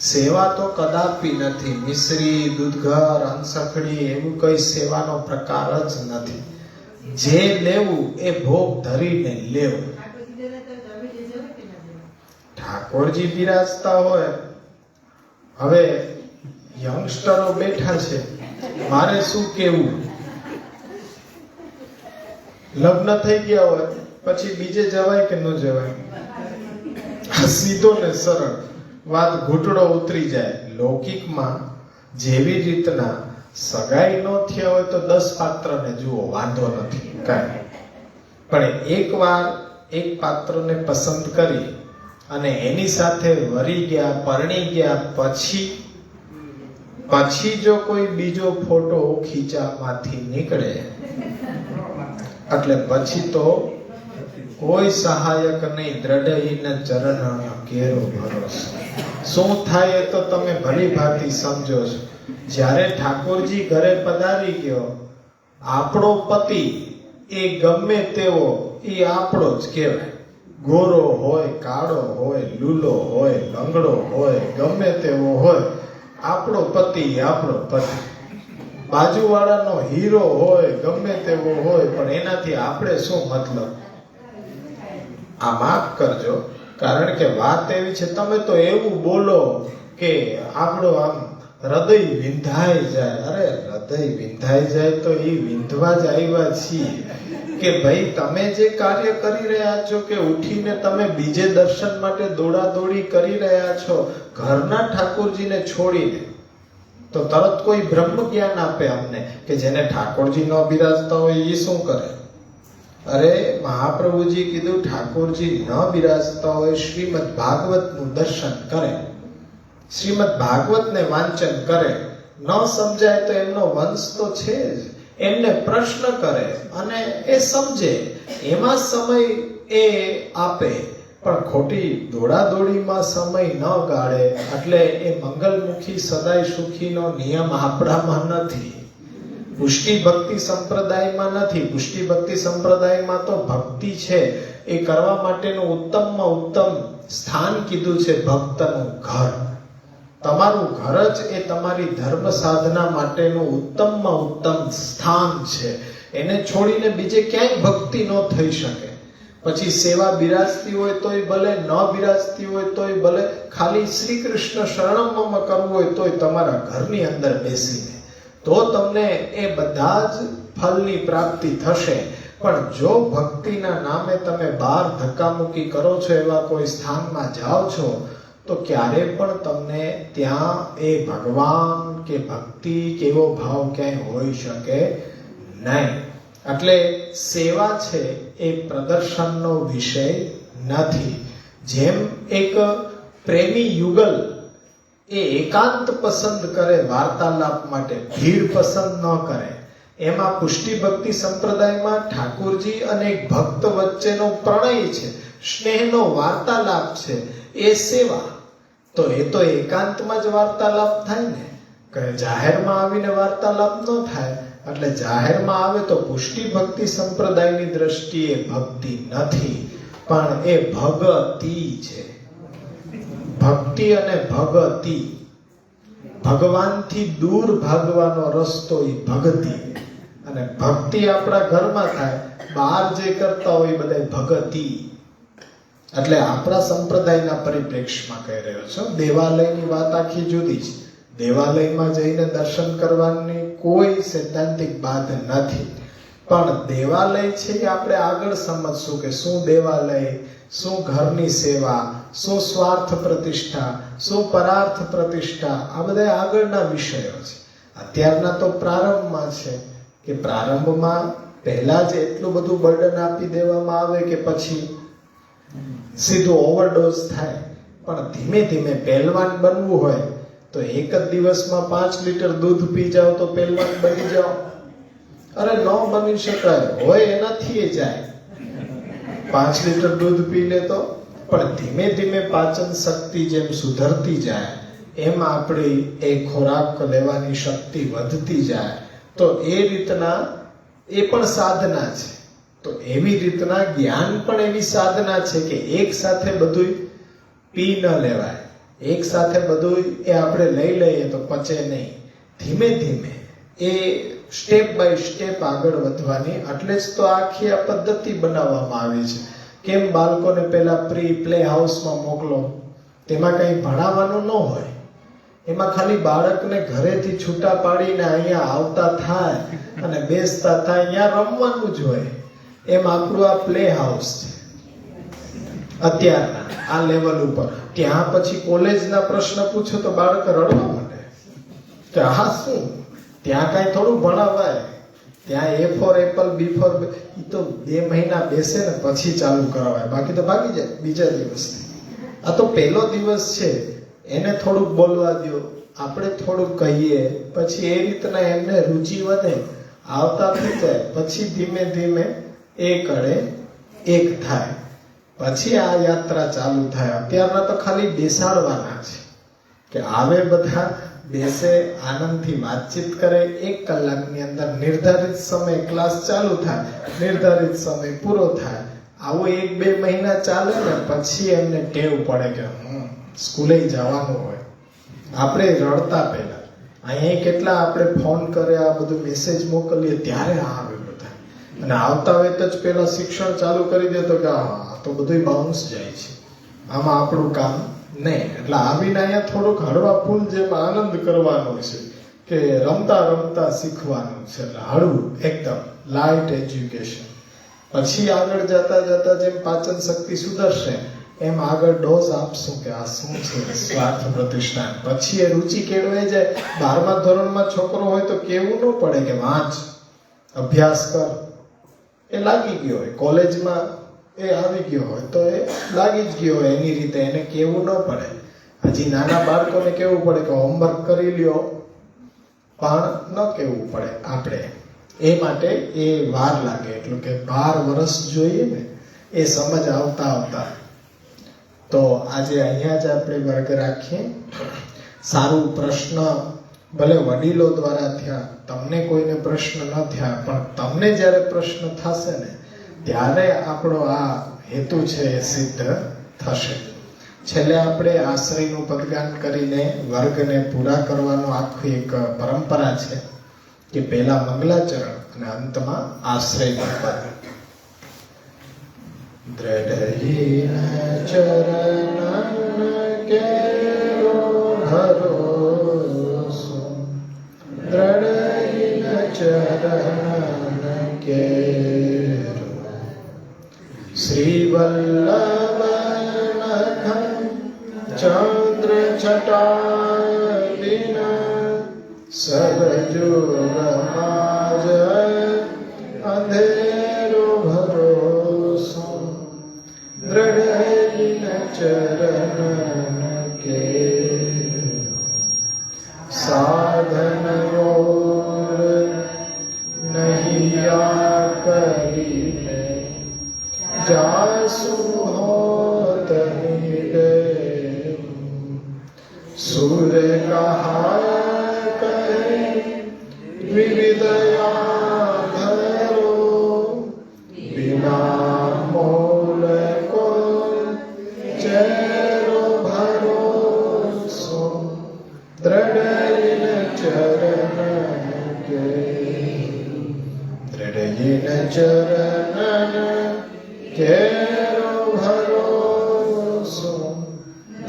સેવા તો કદાપી નથી. મિશ્રી, દૂધઘર, અંસખડી એવું કઈ સેવાનો પ્રકાર જ નથી. જે લેવું એ ભોગ ધરીને લેવું. ઠાકોરજી બિરાજતા હોય, હવે યંગસ્ટરો બેઠા છે, મારે શું કેવું? લગ્ન થઈ ગયા હોય પછી બીજે જવાય કે ન જવાય? સીધો ને સરળ વાત, ઘૂંટડો ઉતરી જાય. લૌકિકમાં જેવી રીતના સગાઈ ન થયા હોય તો 10 પાત્રને જુઓ, વાંધો નથી કાંઈ. પણ એકવાર એક પાત્રને પસંદ કરી અને એની સાથે વરી ગયા, પરણી ગયા, પછી જો કોઈ બીજો ફોટો ખીચામાંથી નીકળે એટલે પછી તો કોઈ સહાયક નહીં. દ્રઢઈના ચરણ કેરો ભરોસો. શું થાય એ તો તમે ભલી ભાંતિ સમજો છો. જ્યારે ઠાકોરજી ઘરે પધારી ગયો, આપણો પતિ એ ગમે તેવો એ આપણો જ કહેવાય. ગોરો હોય, કાળો હોય, લૂલો હોય, લંગડો હોય, ગમે તેવો હોય, આપણો પતિ આપણો પતિ. બાજુવાળાનો હીરો હોય, ગમે તેવો હોય, પણ એનાથી આપણે શું મતલબ? આ માફ કરજો, કારણ કે વાત એવી છે, તમે તો એવું બોલો કે આપણો આમ હૃદય વિંધાઈ જાય. અરે હૃદય વિંધાઈ જાય તો એ વિંધવા જ આવ્યા છીએ કે ભાઈ તમે જે કાર્ય કરી રહ્યા છો, કે ઉઠીને તમે બીજે દર્શન માટે દોડાદોડી કરી રહ્યા છો ઘરના ઠાકોરજીને છોડીને, તો તરત કોઈ બ્રહ્મ જ્ઞાન આપે અમને કે જેને ઠાકોરજી ન બિરાજતા હોય એ શું કરે? અરે મહાપ્રભુજી કીધું ઠાકોરજી ન બિરાજતા હોય શ્રીમદ ભાગવતનું દર્શન કરે, શ્રીમદ ભાગવતને વાંચન કરે. ન સમજાય તો એમનો વંશ તો છે જ, એમને પ્રશ્ન કરે અને એ સમજે, એમાં સમય એ આપે. પણ ખોટી દોડાદોડીમાં સમય ન ગાળે. એટલે એ મંગલમુખી સદાય સુખીનો નિયમ આપણામાં નથી, પુષ્ટિ ભક્તિ સંપ્રદાયમાં નથી. પુષ્ટિ ભક્તિ સંપ્રદાયમાં તો ભક્તિ છે એ કરવા માટેનું ઉત્તમમાં ઉત્તમ સ્થાન કીધું છે, ભક્તનું ઘર. તમારું ઘર જ એ તમારી ધર્મ સાધના માટેનું ઉત્તમમાં ઉત્તમ સ્થાન છે. એને છોડીને બીજે ક્યાંય ભક્તિ ન થઈ શકે. પછી સેવા બિરાજતી હોય તોય ભલે, ન બિરાજતી હોય તોય ભલે, ખાલી શ્રી કૃષ્ણ શરણમમાં કરવું હોય તોય તમારા ઘરની અંદર બેસીને, તો તમને એ બધા જ ફળની પ્રાપ્તિ થશે. પણ જો ભક્તિના નામે તમે બહાર ધક્કામુક્કી કરો છો, એવા કોઈ સ્થાનમાં જાઓ છો, તો ક્યારે પણ તમને ત્યાં એ ભગવાન કે ભક્તિ કેવો ભાવ ક્યાંય હોઈ શકે નહીં. એટલે સેવા છે એ પ્રદર્શનનો વિષય નથી. જેમ એક પ્રેમી યુગલ એ એકાંત પસંદ કરે વાર્તાલાપ માટે, ભીડ પસંદ ન કરે, એમાં પુષ્ટિ ભક્તિ સંપ્રદાયમાં ઠાકોરજી અને એક ભક્ત વચ્ચેનો પ્રણય છે, સ્નેહનો વાર્તાલાપ છે, એ સેવા. તો એ તો એકાંતમાં જ વાર્તાલાપ થાય ને, કે જાહેરમાં આવીને વાર્તાલાપ ન થાય. એટલે જાહેરમાં આવે તો પુષ્ટિ ભક્તિ સંપ્રદાયની દ્રષ્ટિએ ભક્તિ નથી, પણ એ ભગતિ છે. ભક્તિ અને ભગતિ, ભગવાનથી દૂર ભાગવાનો રસ્તો એ ભક્તિ. અને ભક્તિ આપણા ઘરમાં થાય, બહાર જે કરતા હોય એ બધા ભગતિ. એટલે આપણા સંપ્રદાયના પરિપ્રેક્ષ્યમાં કહી રહ્યો છું. દેવાલયની વાત આખી જુદી છે. દેવાલયમાં જઈને દર્શન કરવાની કોઈ સૈદ્ધાંતિક બાદ નથી, પણ દેવાલય છે એ આપણે આગળ સમજશું કે શું દેવાલય, શું ઘરની સેવા, શું સ્વાર્થ પ્રતિષ્ઠા, શું પરાર્થ પ્રતિષ્ઠા, આ બધા આગળના વિષયો છે. અત્યારના તો પ્રારંભમાં છે કે પ્રારંભમાં પહેલા જ એટલું બધું બર્ડન આપી દેવામાં આવે કે પછી સીધું ઓવરડોઝ થાય. પણ ધીમે ધીમે પહેલવાન બનવું હોય તો એક જ દિવસમાં 5 લીટર દૂધ પી જાઓ તો પહેલવાન બની જાઓ. અરે ન બની શકાય, હોય એનાથી જાય. 5 લીટર દૂધ પી લે તો, પણ ધીમે ધીમે પાચન શક્તિ જેમ સુધરતી જાય એમ આપણી એ ખોરાક લેવાની શક્તિ વધતી જાય. તો એ રીતના એ પણ સાધના છે. તો એવી રીતના જ્ઞાન પણ એવી સાધના છે કે એક સાથે બધું પી ન લેવાય, એક સાથે બધું એ આપણે લઈ લઈએ તો પચે નહીં. ધીમે ધીમે એ સ્ટેપ બાય સ્ટેપ આગળ વધવાની. એટલે જ તો આખી આ પદ્ધતિ બનાવવામાં આવી છે. કેમ બાળકોને પહેલા પ્લે હાઉસમાં મોકલો, તેમાં કંઈ ભણાવવાનું ન હોય, એમાં ખાલી બાળકને ઘરેથી છૂટા પાડીને અહીંયા આવતા થાય અને બેસતા થાય, અહીંયા રમવાનું જ હોય. એમ આપણું આ પ્લે હાઉસ છે અત્યારના આ લેવલ ઉપર. ત્યાં પછી કોલેજના પ્રશ્ન પૂછો તો બાળક રડવા માંડે કે હા શું, ત્યાં કાંઈ થોડું ભણાવાય. ત્યાં A for apple, B for a તો 2 મહિના બેસે ને પછી ચાલુ કરાવાય, બાકી તો ભાગી જાય બીજા દિવસથી. આ તો પહેલો દિવસ છે, એને થોડુંક બોલવા દો, આપણે થોડુંક કહીએ, પછી એ રીતના એમને રુચિ વધે, આવતા થઈ જાય. પછી ધીમે ધીમે એ કડે એક થાય, પછી આ યાત્રા ચાલુ થાય. અત્યારના તો ખાલી બેસાડવાના છે કે આવે બધા બેસે, આનંદથી વાતચીત કરે. 1 કલાકની અંદર નિર્ધારિત સમય ક્લાસ ચાલુ થાય, નિર્ધારિત સમય પૂરો થાય. આવો 1-2 મહિના ચાલે ને પછી એમને ટેવ પડે કે સ્કૂલે જવાનું હોય. આપણે રડતા પહેલા અહીંયા કેટલા આપણે ફોન કરે, આ બધું મેસેજ મોકલીએ ત્યારે આવે બધા, અને આવતા હોય તો જ પેલા શિક્ષણ ચાલુ કરી દે તો કે હા તો બધું બાઉન્સ જાય છે, આમાં આપણું કામ નહીં. એટલે આવીને અહીંયા થોડુંક હળવા ફૂલ જેમ આનંદ કરવાનો છે કે રમતા રમતા શીખવાનું છે. એટલે હળવું એકદમ લાઇટ એજ્યુકેશન. પછી આગળ જતા જતા જેમ પાચન શક્તિ સુધરશે એમ આગળ ડોઝ આપશું કે આ શું છે સ્વાર્થ પ્રતિષ્ઠાન. પછી એ રુચિ કેળવાઈ જાય. 12મા ધોરણમાં છોકરો હોય તો કેવું ન પડે કે વાંચ, અભ્યાસ કર, એ લાગી ગયો હોય. કોલેજમાં એ આવી ગયો હોય તો એ લાગી જ ગયો હોય એની રીતે, એને કેવું ન પડે. હજી નાના બાળકોને કેવું પડે કે હોમવર્ક કરી લ્યો, પણ ન કેવું પડે આપણે. એ માટે એ વાર લાગે, એટલું કે 12 વર્ષ જોઈએ ને એ સમજ આવતા આવતા. તો આજે અહીંયા જ આપણે વર્ગ રાખીએ. સારું, પ્રશ્ન ભલે વડીલો દ્વારા થયા, તમને કોઈને પ્રશ્ન ન થયા, પણ તમને જ્યારે પ્રશ્ન થશે ને ત્યારે આપણો આ હેતુ છે એ સિદ્ધ થશે. છેલ્લે આપણે આશ્રયનું પદગાન કરીને વર્ગને પૂરા કરવાનો આખી એક પરંપરા છે કે પહેલા મંગલાચરણ અને અંતમાં આશ્રયનું પદ. દ્રઢહીન ચરણ કેરો ભરોસો, દ્રઢહીન ચરણ કેરો, શ્રી વલ્લભ નખ ચંદ્ર છટા દિન सब जुग माज अंधेरो भरोसो दृढ़ इन चरण के साधन और नहीं करी जासु होत गए सूर्य कहा कहे विविधया धरो बिना मोल को चेरो भरोसो दृढ़ इन चरण के दृढ़ इन चरण केरो भरोसो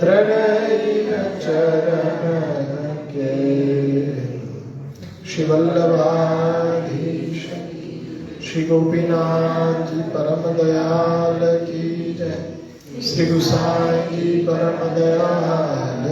दृढ़ इन चरण के। श्री वल्लभाधीश श्री गोपीनाथ जी परम दयाल की जय। श्री गुसाई जी परम दयाल